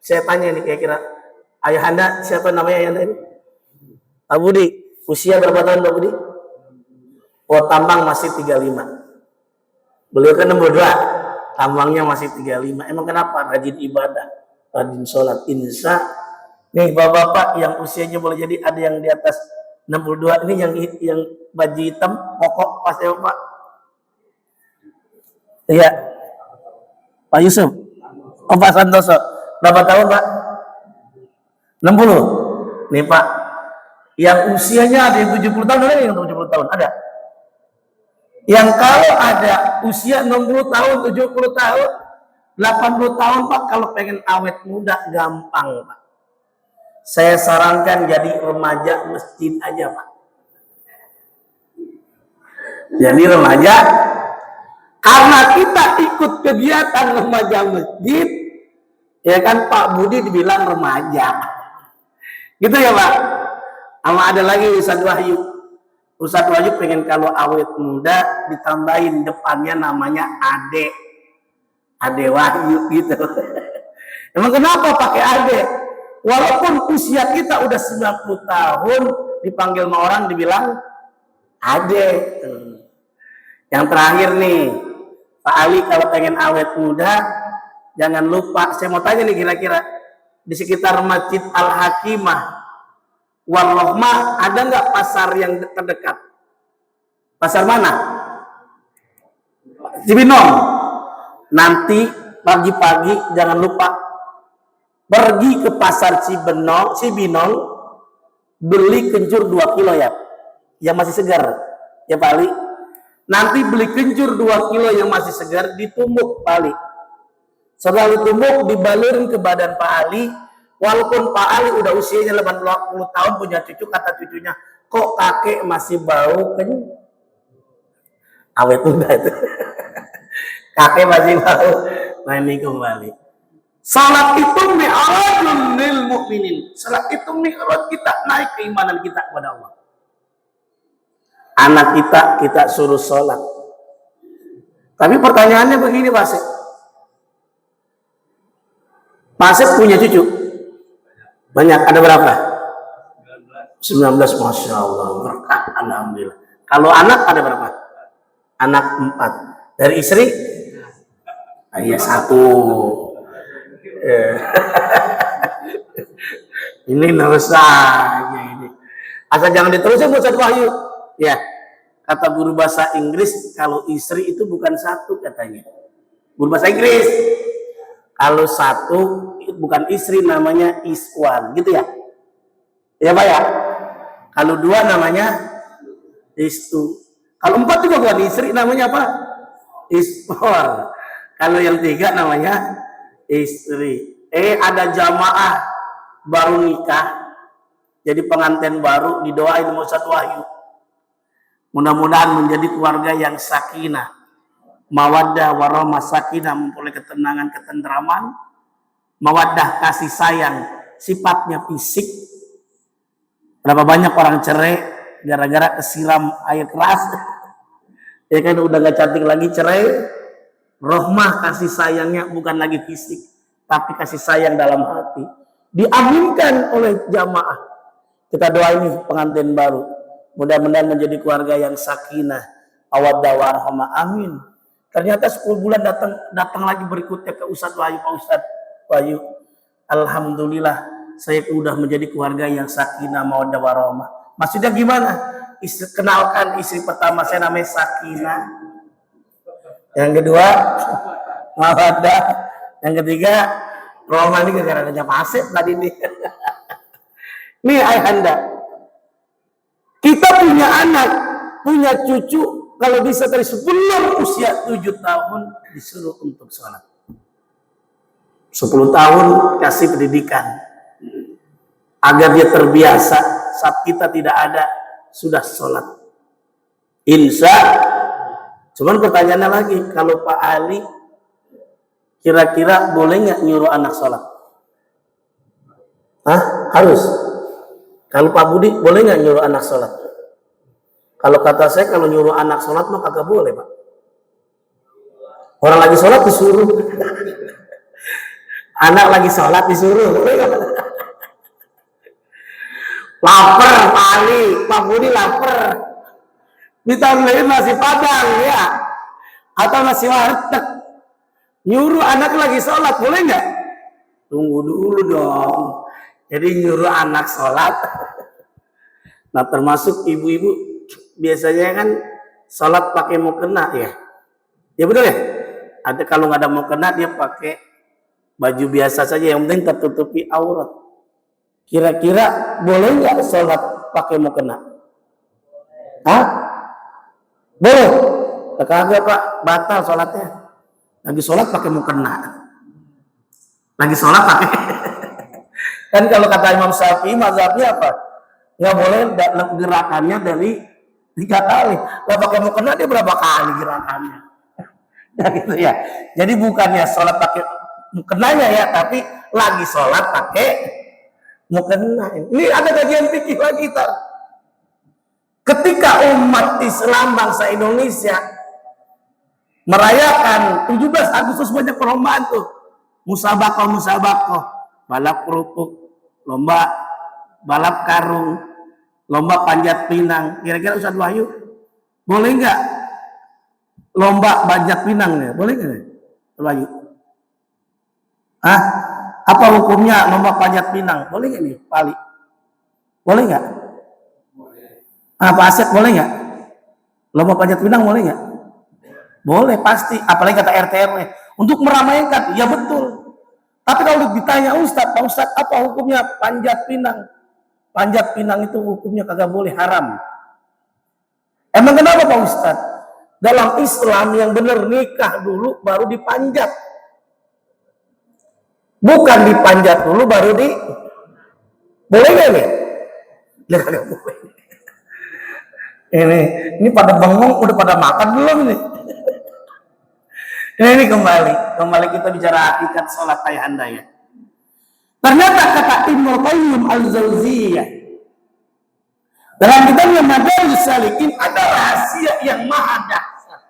Saya tanya nih kira-kira, ayahanda siapa namanya ayahanda ini? Pak Budi, usia berapa tahun Pak Budi? Oh, tambang masih 35. Beliau kan 62, tambangnya masih 35. Emang kenapa? Rajin ibadah, rajin sholat. Insya nih bapak-bapak yang usianya boleh jadi ada yang di atas 62, ini yang baju hitam pokok pas ya Pak. Iya. Pak Yusuf. Oh, Pak Santoso. Berapa tahun Pak? 60. Nih Pak, yang usianya ada yang 70 tahun, ada yang 70 tahun, ada. Yang kalau ada usia 60 tahun, 70 tahun, 80 tahun Pak, kalau pengen awet muda gampang Pak. Saya sarankan jadi remaja masjid aja Pak. Jadi remaja, karena kita ikut kegiatan remaja masjid, ya kan Pak Budi dibilang remaja. Gitu ya Pak. Sama ada lagi Ustadz Wahyu. Ustadz Wahyu pengen kalau awet muda ditambahin depannya namanya Ade. Ade Wahyu gitu. Emang kenapa pakai Ade? Walaupun usia kita udah 90 tahun, dipanggil sama orang dibilang Ade. Yang terakhir nih, Pak Ali kalau pengen awet muda, jangan lupa, saya mau tanya nih kira-kira, di sekitar Masjid Al-Hakimah, Warahmah, ada nggak pasar yang terdekat? Pasar mana? Cibinong. Nanti pagi-pagi jangan lupa pergi ke pasar Cibinong, beli kencur 2 kilo ya, yang masih segar, ya Pak Ali. Nanti beli kencur 2 kilo yang masih segar, ditumbuk Pak Ali. Setelah ditumbuk, dibalurin ke badan Pak Ali. Walaupun Pak Ali udah usianya 80 tahun, punya cucu, kata cucunya, kok kakek masih bau kan? Awet muda itu. Kakek masih bau. Nah ini kembali. Salat itu mi'rajun lil mu'minin. Salat itu mi'raj kita, naik keimanan kita kepada Allah. Anak kita suruh sholat. Tapi pertanyaannya begini Pak Asep. Pak Asep punya cucu? Banyak. Ada berapa? 19. Masya Allah. Berkah. Alhamdulillah. Kalau anak ada berapa? Anak 4. Dari istri? Iya 1. Ini nerus aja ini. Asal jangan diterusin Ustadz Wahyu. Ya, kata guru bahasa Inggris, kalau istri itu bukan 1 katanya. Guru bahasa Inggris. Kalau 1 bukan istri, namanya is one, gitu ya? Ya Pak ya? Kalau 2 namanya is two. Kalau 4 juga bukan istri, namanya apa? Is four. Kalau yang 3 namanya istri. Ada jamaah baru nikah, jadi pengantin baru, didoain sama Ustadz Wahyu. Mudah-mudahan menjadi keluarga yang sakinah, mawaddah warahmah, sakinah, memperoleh ketenangan, ketentraman, mawaddah, kasih sayang, sifatnya fisik. Berapa banyak orang cerai gara-gara kesiram air keras, ya kan, udah gak cantik lagi cerai. Rahmah, kasih sayangnya bukan lagi fisik, tapi kasih sayang dalam hati, diaminkan oleh jamaah. Kita doain nih pengantin baru, mudah-mudahan menjadi keluarga yang sakinah, mawaddah warahmah, amin. Ternyata 10 bulan datang lagi berikutnya ke Ustadz Wahyu, Pak Ustadz Wahyu, alhamdulillah saya sudah menjadi keluarga yang sakinah, mawaddah warahmah. Maksudnya gimana? Kenalkan istri pertama saya namanya Sakinah, yang kedua mawaddah, yang ketiga rahmah. Ini gara-gara Pasif tadi nih. Nih ayahanda, kita punya anak, punya cucu, kalau bisa dari sebelum usia 7 tahun disuruh untuk sholat. 10 tahun kasih pendidikan agar dia terbiasa saat kita tidak ada sudah sholat. Insya. Cuman pertanyaannya lagi, kalau Pak Ali kira-kira boleh nggak nyuruh anak sholat? Harus. Kalau Pak Budi boleh nggak nyuruh anak sholat? Kalau kata saya, kalau nyuruh anak sholat mah kagak boleh Pak. Orang lagi sholat disuruh. Anak lagi sholat disuruh. Lapar kali, Pak Budi lapar. Ditambahin nasi padang ya, atau nasi warteg. Nyuruh anak lagi sholat, boleh nggak? Tunggu dulu dong. Jadi nyuruh anak sholat. Nah termasuk ibu-ibu biasanya kan sholat pakai mukena ya. Ya betul ya. Ada kalau nggak ada mukena dia pakai baju biasa saja yang penting tertutupi aurat. Kira-kira boleh nggak sholat pakai mukena? Hah? Boleh? Kagak Pak, batal sholatnya. Lagi sholat pakai mukena. Lagi sholat pakai. Kan kalau kata Imam Syafi'i mazhabnya apa? Nggak boleh gerakannya dari 3 kali. Lah pakai mukena dia berapa kali gerakannya? Ya gitu ya. Jadi bukannya sholat pakai mukenanya ya, tapi lagi sholat pakai mukena. Ini ada kajian fikih lagi kita. Ketika umat Islam bangsa Indonesia merayakan 17 Agustus banyak perlombaan tuh, musabakoh, balap kerupuk, lomba balap karung, lomba panjat pinang. Kira-kira Ustaz Wahyu boleh nggak lomba panjat pinang ya? Boleh nggak Ustaz Wahyu? Ah, apa hukumnya lomba panjat pinang? Boleh nggak nih, Pali? Boleh nggak? Pak Asep boleh nggak? Lomba panjat pinang boleh nggak? Boleh pasti, apalagi kata RT RW untuk meramaikan, ya betul. Tapi kalau ditanya Ustadz, Pak Ustadz apa hukumnya panjat pinang? Panjat pinang itu hukumnya kagak boleh, haram. Emang kenapa Pak Ustadz? Dalam Islam yang benar nikah dulu baru dipanjat. Bukan dipanjat dulu baru di. Boleh nggak nih? Ya kagak boleh. Ini pada bengong, udah pada makan belum nih? Ini kembali kita bicara hakikat sholat ayahanda ya. Ternyata kata Ibnu Qayyim al-Jauziyah dalam kitabnya Madarijus Salikin ada rahasia yang maha dahsyat,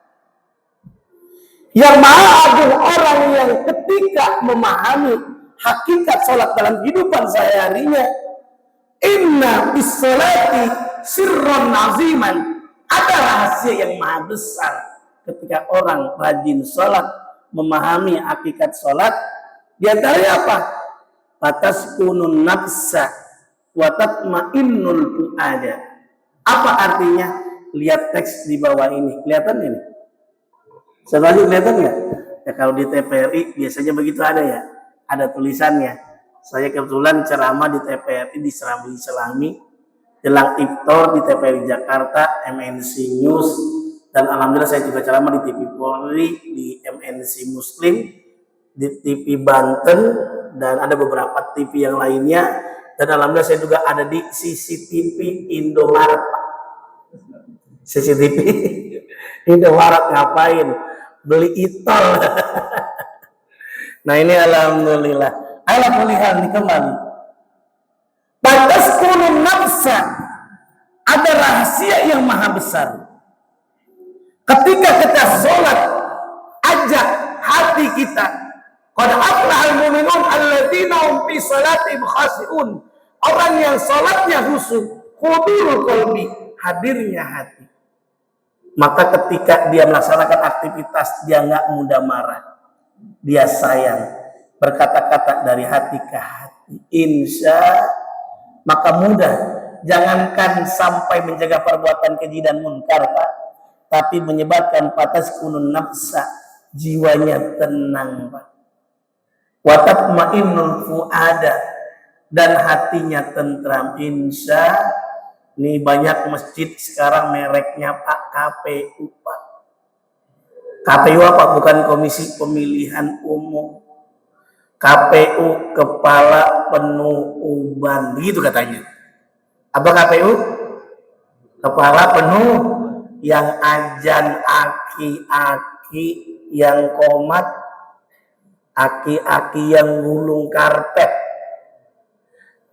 yang maha agung orang yang ketika memahami hakikat sholat dalam kehidupan sehari-harinya, inna bis-sholati sirron aziman, ada rahasia yang maha besar ketika orang rajin sholat, memahami hakikat sholat. Di antaranya apa? Fataskunun nafsa wa tatma'innul fu'ada. Apa artinya? Lihat teks di bawah ini, kelihatan ini? Selanjutnya kelihatan nggak? Ya kalau di TPRI biasanya begitu ada ya, ada tulisannya. Saya kebetulan ceramah di TPRI di Selami jelang iftar di TPRI Jakarta, MNC News, dan alhamdulillah saya juga ceramah di TV Polri, di MNC Muslim, di TV Banten, dan ada beberapa TV yang lainnya, dan alhamdulillah saya juga ada di CCTV Indomaret. CCTV Indomaret ngapain? Beli itol. Nah ini alhamdulillah. Alhamdulillah ini kembali. Fataskunun nafsa, ada rahasia yang maha besar. Ketika kita sholat, ajak hati kita. Qad aflahal mu'minun alladzina hum fi salatihim khashi'un. Orang yang sholatnya khusyuk, hudurul qalbi, hadirnya hati. Maka ketika dia melaksanakan aktivitas, dia nggak mudah marah. Dia sayang, berkata-kata dari hati ke hati. Insya, maka mudah. Jangankan sampai menjaga perbuatan keji dan munkar, Pak, tapi menyebabkan fataskunun nafsa, jiwanya tenang, Pak. Wa tatma'innul fu'ada, dan hatinya tentram. Insya, ini banyak masjid sekarang mereknya Pak KPU, Pak. KPU apa? Bukan Komisi Pemilihan Umum. KPU, Kepala Penuh gitu katanya. Apa KPU? Kepala penuh, yang ajan aki-aki, yang komat, aki-aki yang gulung karpet,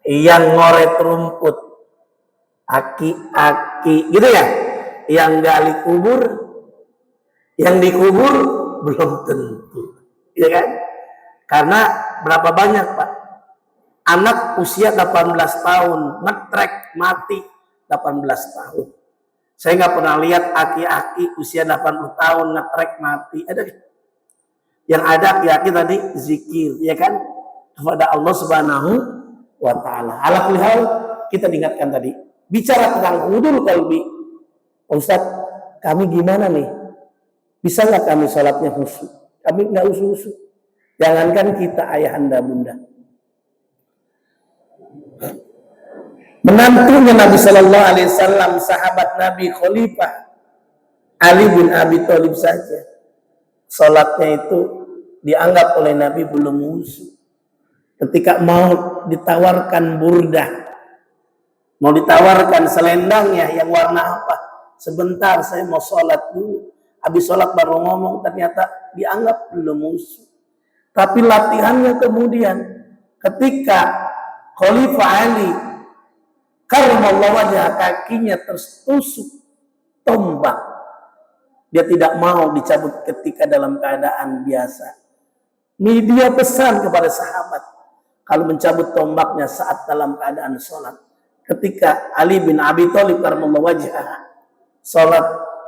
yang ngoret rumput, aki-aki gitu ya, yang gali kubur, yang dikubur Belum tentu. Ya kan? Karena berapa banyak Pak? Anak usia 18 tahun ngetrek mati 18 tahun. Saya nggak pernah lihat aki-aki usia 80 tahun ngetrek mati. Ada yang ada aki-aki tadi zikir, ya kan? Kepada Allah Subhanahu wa taala. Ala kulli hal, kita diingatkan tadi bicara tentang hudul qalbi. Ustaz, kami gimana nih? Bisa nggak kami sholatnya khusyuk? Kami nggak khusyuk. Jangankan kita ayahanda bunda. Menantunya Nabi Sallallahu Alaihi Wasallam, sahabat Nabi Khalifah Ali bin Abi Thalib saja, sholatnya itu dianggap oleh Nabi belum khusyuk. Ketika mau ditawarkan burdah, mau ditawarkan selendangnya yang warna apa, sebentar saya mau sholat dulu. Habis sholat baru ngomong, ternyata dianggap belum khusyuk. Tapi latihannya kemudian ketika Khalifah Ali karramallahu wajhah, kakinya tertusuk tombak, dia tidak mau dicabut ketika dalam keadaan biasa. Media pesan kepada sahabat kalau mencabut tombaknya saat dalam keadaan sholat. Ketika Ali bin Abi Thalib karramallahu wajhah sholat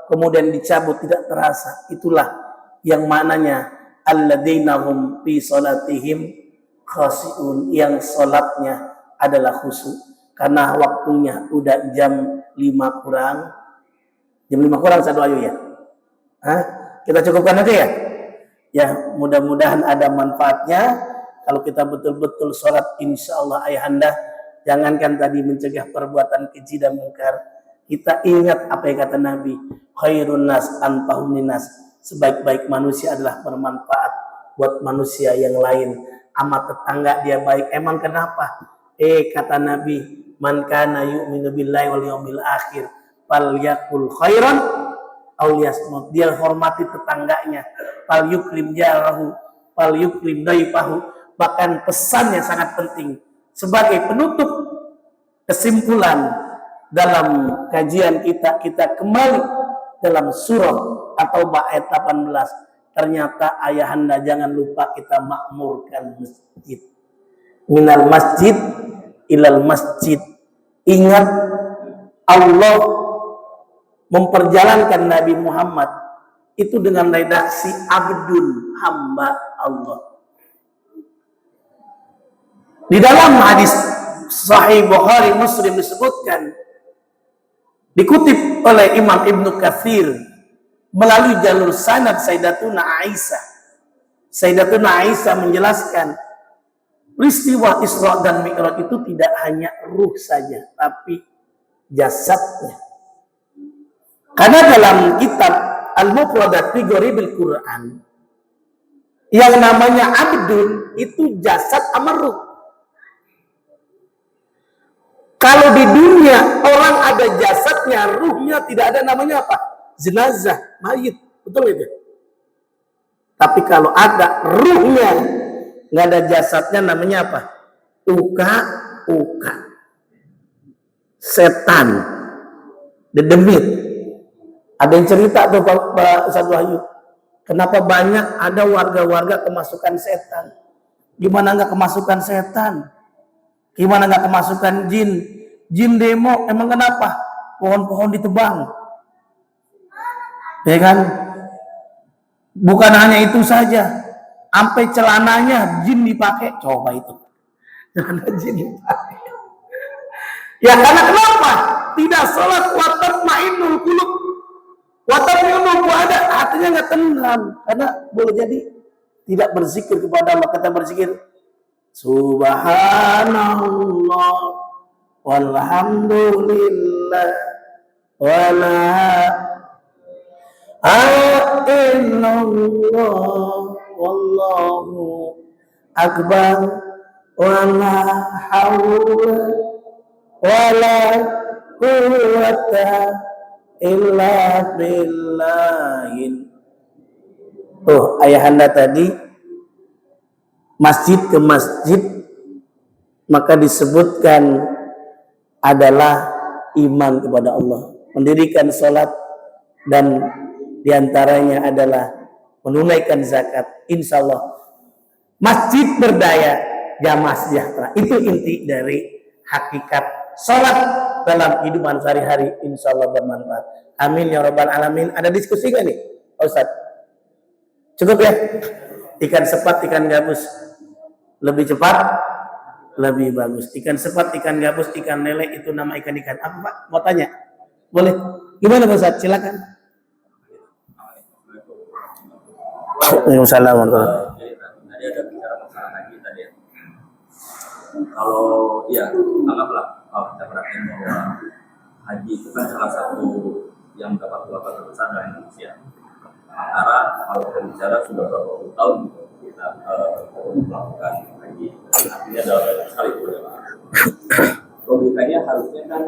kemudian dicabut tidak terasa, itulah yang maknanya alladzina hum fi sholatihim khashi'un, yang sholatnya adalah khusyuk. Karena waktunya udah jam 5 kurang. Jam 5 kurang saya doa ya. Kita cukupkan aja ya. Ya, mudah-mudahan ada manfaatnya. Kalau kita betul-betul sholat, insya Allah ayahanda, jangankan tadi mencegah perbuatan keji dan mungkar. Kita ingat apa yang kata Nabi, khairun nas anfa'un linnas. Sebaik-baik manusia adalah bermanfaat buat manusia yang lain. Amat tetangga dia baik. Emang kenapa? Kata Nabi, man kana yu'minu billahi wal yawmil akhir falyakul khairan aw liyasmut. Dia hormati tetangganya, fal yukrim jarahu, fal yukrim daifahu. Bahkan pesan yang sangat penting sebagai penutup kesimpulan dalam kajian kita kembali dalam surah At-Taubah ayat 18. Ternyata ayahanda jangan lupa kita makmurkan masjid. Minal masjid ilal masjid. Ingat Allah memperjalankan Nabi Muhammad itu dengan redaksi abdul, hamba Allah. Di dalam hadis Sahih Bukhari Muslim disebutkan, dikutip oleh Imam Ibnu Katsir melalui jalur sanad Sayyidatuna Aisyah. Sayyidatuna Aisyah menjelaskan peristiwa Isra dan Mi'raj itu tidak hanya ruh saja, tapi jasadnya. Karena dalam kitab Al-Mufradat fi Gharibil Quran, yang namanya abdul itu jasad sama ruh. Kalau di dunia orang ada jasadnya, ruhnya tidak ada, namanya apa? Jenazah, mayit, betul itu. Tapi kalau ada ruhnya, nggak ada jasadnya, namanya apa? Uka. Setan, dedemit. Ada yang cerita tuh Pak Ustaz Wahyu, kenapa banyak ada warga-warga kemasukan setan? Gimana nggak kemasukan setan? Gimana nggak kemasukan jin? Jin demo, emang kenapa? Pohon-pohon ditebang. Ya kan? Bukan hanya itu saja, sampai celananya jin dipakai. Coba itu. Celana jin dipakai. Ya karena kenapa? Tidak sholat wa tatma'innul qulub. Wa tatma'innul ada, hatinya nggak tenang. Karena boleh jadi tidak berzikir kepada Allah. Kata berzikir, Subhanallah walhamdulillah wala illallah wallahu akbar wala hawla wala quwwata illa billahin. Tuh ayahanda tadi masjid ke masjid, maka disebutkan adalah iman kepada Allah, mendirikan sholat, dan diantaranya adalah menunaikan zakat, insya Allah masjid berdaya, jamaah sejahtera. Itu inti dari hakikat sholat dalam kehidupan sehari-hari, insya Allah bermanfaat. Amin ya rabbal alamin. Ada diskusi gak nih Ustaz? Cukup ya? Ikan sepat, ikan gabus lebih cepat, lebih bagus. Ikan sepat, ikan gabus, ikan lele itu nama ikan-ikan apa Pak? Mau tanya? Boleh? Gimana Pak Ustaz? Silakan. Waalaikumsalam. Tadi ada bicara masalah haji tadi ya. Kalau ya anggaplah kalau kita perhatikan bahwa haji itu kan salah satu yang dapat keluarga terbesar dari Indonesia. Sementara kalau kita bicara sudah berapa puluh tahun kita melakukan haji, artinya adalah banyak sekali perbedaan. Logikanya harusnya kan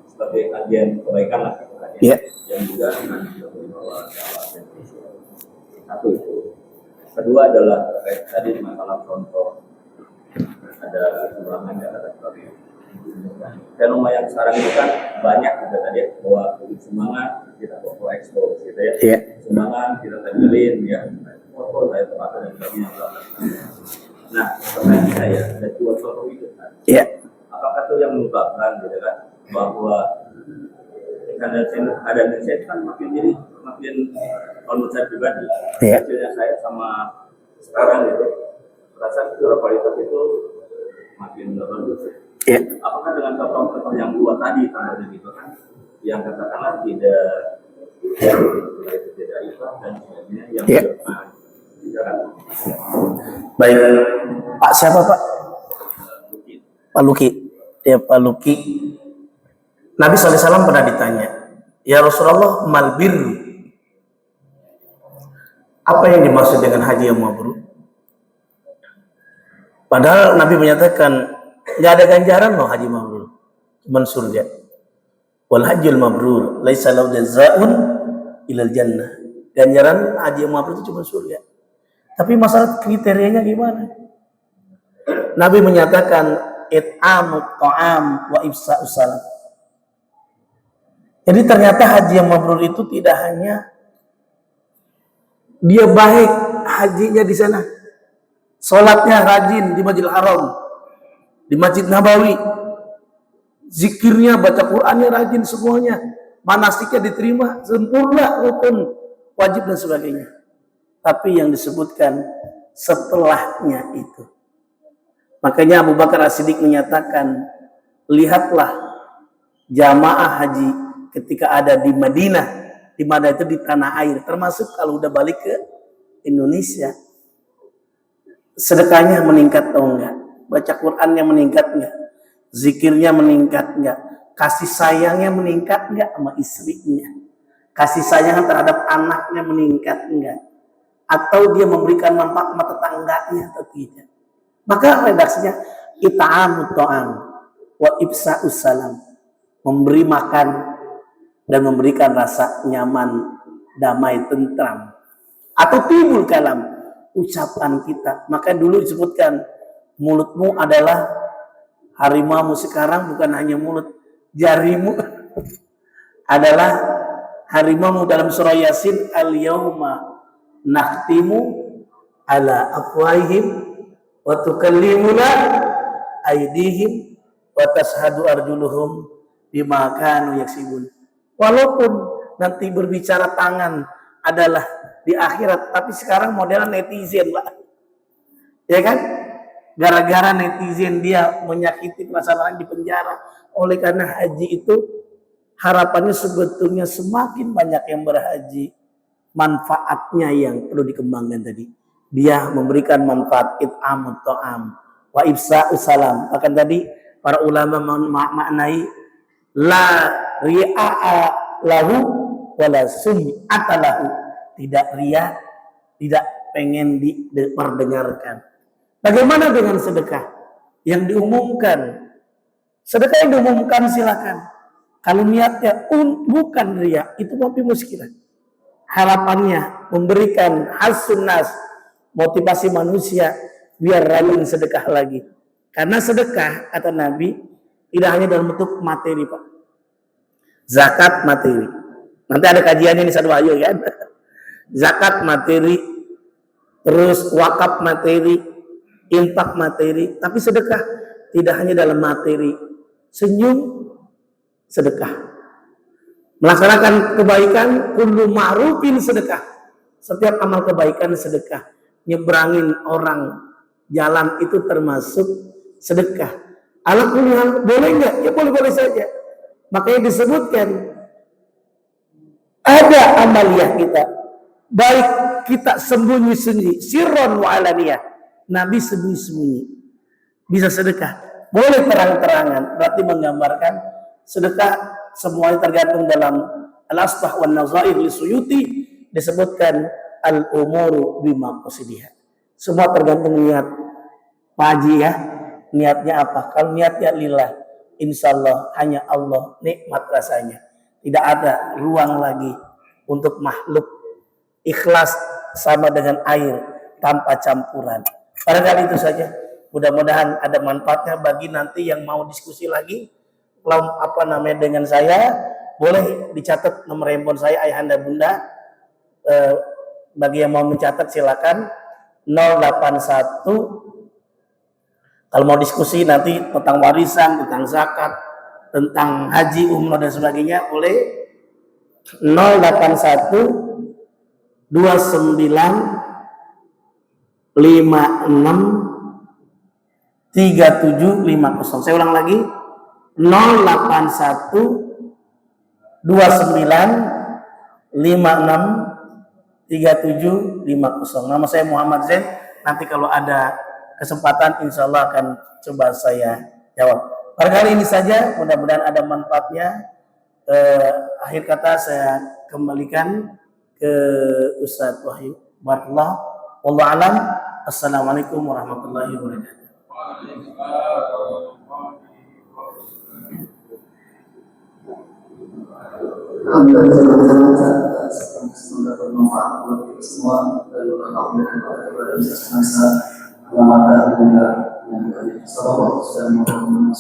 sebagai kajian kebaikan lah, Yeah. yang juga akan dilakukan oleh Indonesia. Satu itu. Kedua adalah terkait tadi masalah contoh ada sumbangan dan ada sebagainya. Fenomena yang sekarang itu kan banyak juga tadi ya, bahwa sumbangan kita foto ekspor gitu ya, Yeah. sumbangan kita tempelin ya, foto saya terpakai dan sebagainya. Nah, pertanyaan saya ada dua contoh itu kan. Yeah. Apakah itu yang menyebabkan gitu kan bahwa ada Indonesia itu kan makin kalau menurut saya pribadi, Yeah. hasilnya saya sama sekarang itu perasaan kualitas itu makin bagus. Yeah. Apakah dengan contoh-contoh yang dua tadi contohnya gitu kan, yang katakanlah tidak ikhlas dan sebagainya yang Yeah. tidak Baik. Pak siapa Pak? mungkin. Pak Luki. Ya Pak Luki. Nabi SAW pernah ditanya, ya Rasulullah, mal birru? Apa yang dimaksud dengan haji yang mabrur? Padahal Nabi menyatakan nggak ada ganjaran loh haji mabrur, cuma surga. Wal hajjul mabrur laisa lahu jazaa'un ilal jannah. Ganjaran haji yang mabrur itu cuma surga. Tapi masalah kriterianya gimana? Nabi menyatakan it'amut ta'am wa ifsa'us salam. Jadi ternyata haji yang mabrur itu tidak hanya dia baik hajinya di sana, sholatnya rajin di Masjidil Haram, di Masjid Nabawi, zikirnya, baca Qur'annya rajin semuanya, manasiknya diterima sempurna, rukun, wajib dan sebagainya. Tapi yang disebutkan setelahnya itu. Makanya Abu Bakar As-Siddiq menyatakan, lihatlah jamaah haji ketika ada di Madinah, di mana itu di tanah air, termasuk kalau udah balik ke Indonesia, sedekahnya meningkat atau enggak, baca Qur'annya meningkat enggak, zikirnya meningkat enggak, kasih sayangnya meningkat enggak sama istrinya, kasih sayang terhadap anaknya meningkat enggak, atau dia memberikan manfaat sama tetangganya atau tidak. Maka redaksinya it'amut ta'am wa ifsa'us salam, memberi makan dan memberikan rasa nyaman, damai, tentram, atau timbul kalam, ucapan kita. Maka dulu disebutkan mulutmu adalah harimau, sekarang bukan hanya mulut, jarimu adalah harimau. Dalam surah Yasin, al-yauma nakhtimu ala afwahihim wa tukallimuna aydihim wa tashhadu arjuluhum bima kanu yaksibun. Walaupun nanti berbicara tangan adalah di akhirat, tapi sekarang modelan netizen lah, ya kan? Gara-gara netizen dia menyakiti perasaan orang, di penjara. Oleh karena haji itu harapannya sebetulnya semakin banyak yang berhaji, manfaatnya yang perlu dikembangkan tadi. Dia memberikan manfaat it'amut ta'am wa ifsa'us salam. Bahkan tadi para ulama maknai la ria'a lahu wala sum'ata lahu. Tidak ria, tidak pengen diperdengarkan. Bagaimana dengan sedekah yang diumumkan? Sedekah yang diumumkan silakan. Kalau niatnya bukan ria, itu tapi muskilah. Harapannya memberikan hasun nas, motivasi manusia biar rajin sedekah lagi. Karena sedekah kata Nabi tidak hanya dalam bentuk materi, Pak. Zakat materi. Nanti ada kajiannya nih satu ayo kan. Zakat materi, terus wakaf materi, infak materi, tapi sedekah tidak hanya dalam materi. Senyum sedekah. Melaksanakan kebaikan, kullu ma'rufin sedekah. Setiap amal kebaikan sedekah. Nyebrangin orang jalan itu termasuk sedekah. Ala kulli hal, boleh enggak? Ya boleh-boleh saja. Makanya disebutkan ada amaliyah kita. Baik kita sembunyi-sembunyi, sirron wa alaniyah. Nabi sembunyi-sembunyi. Bisa sedekah. Boleh terang-terangan. Berarti menggambarkan sedekah semuanya tergantung dalam Al-Asbah wan Nazair li Suyuti disebutkan al-umuru bima qasidiha. Semua tergantung niat. Pak Haji ya, niatnya apa? Kalau niatnya lillah, insyaallah hanya Allah, nikmat rasanya. Tidak ada ruang lagi untuk makhluk. Ikhlas sama dengan air tanpa campuran. Barangkali itu saja. Mudah-mudahan ada manfaatnya bagi nanti yang mau diskusi lagi. Kalau dengan saya, boleh dicatat nomor handphone saya ayahanda bunda. Bagi yang mau mencatat silakan 081. Kalau mau diskusi nanti tentang warisan, tentang zakat, tentang haji, umroh dan sebagainya, boleh 081 29 56 3750. Saya ulang lagi 081 29 56 3750. Nama saya Muhammad Zain. Nanti kalau ada kesempatan insya Allah akan coba saya jawab. Barangkali ini saja, mudah-mudahan ada manfaatnya. Akhir kata saya kembalikan ke Ustaz Wahyu. Barakallah. Wallahu alam. Assalamualaikum warahmatullahi wabarakatuh. Alhamdulillah, semoga bermanfaat bagi semua dan alhamdulillah kepada semesta alamada juga yang dari salawat dan Muhammad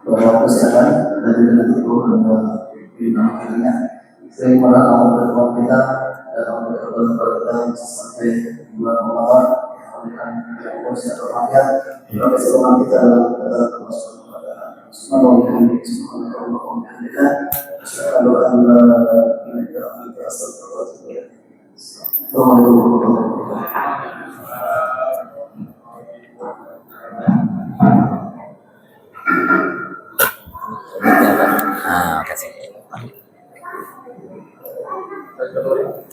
beberapa kesehatan dan juga nanti binaannya sehingga Allah berdoa kita dalam berdoa sampai bulan Ramadan memberikan kursi atau rakyat bagi semua kita dalam Subhanallah wa bihamdihi asyhadu an la ilaha illa anta astaghfiruka wa atubu ilaik.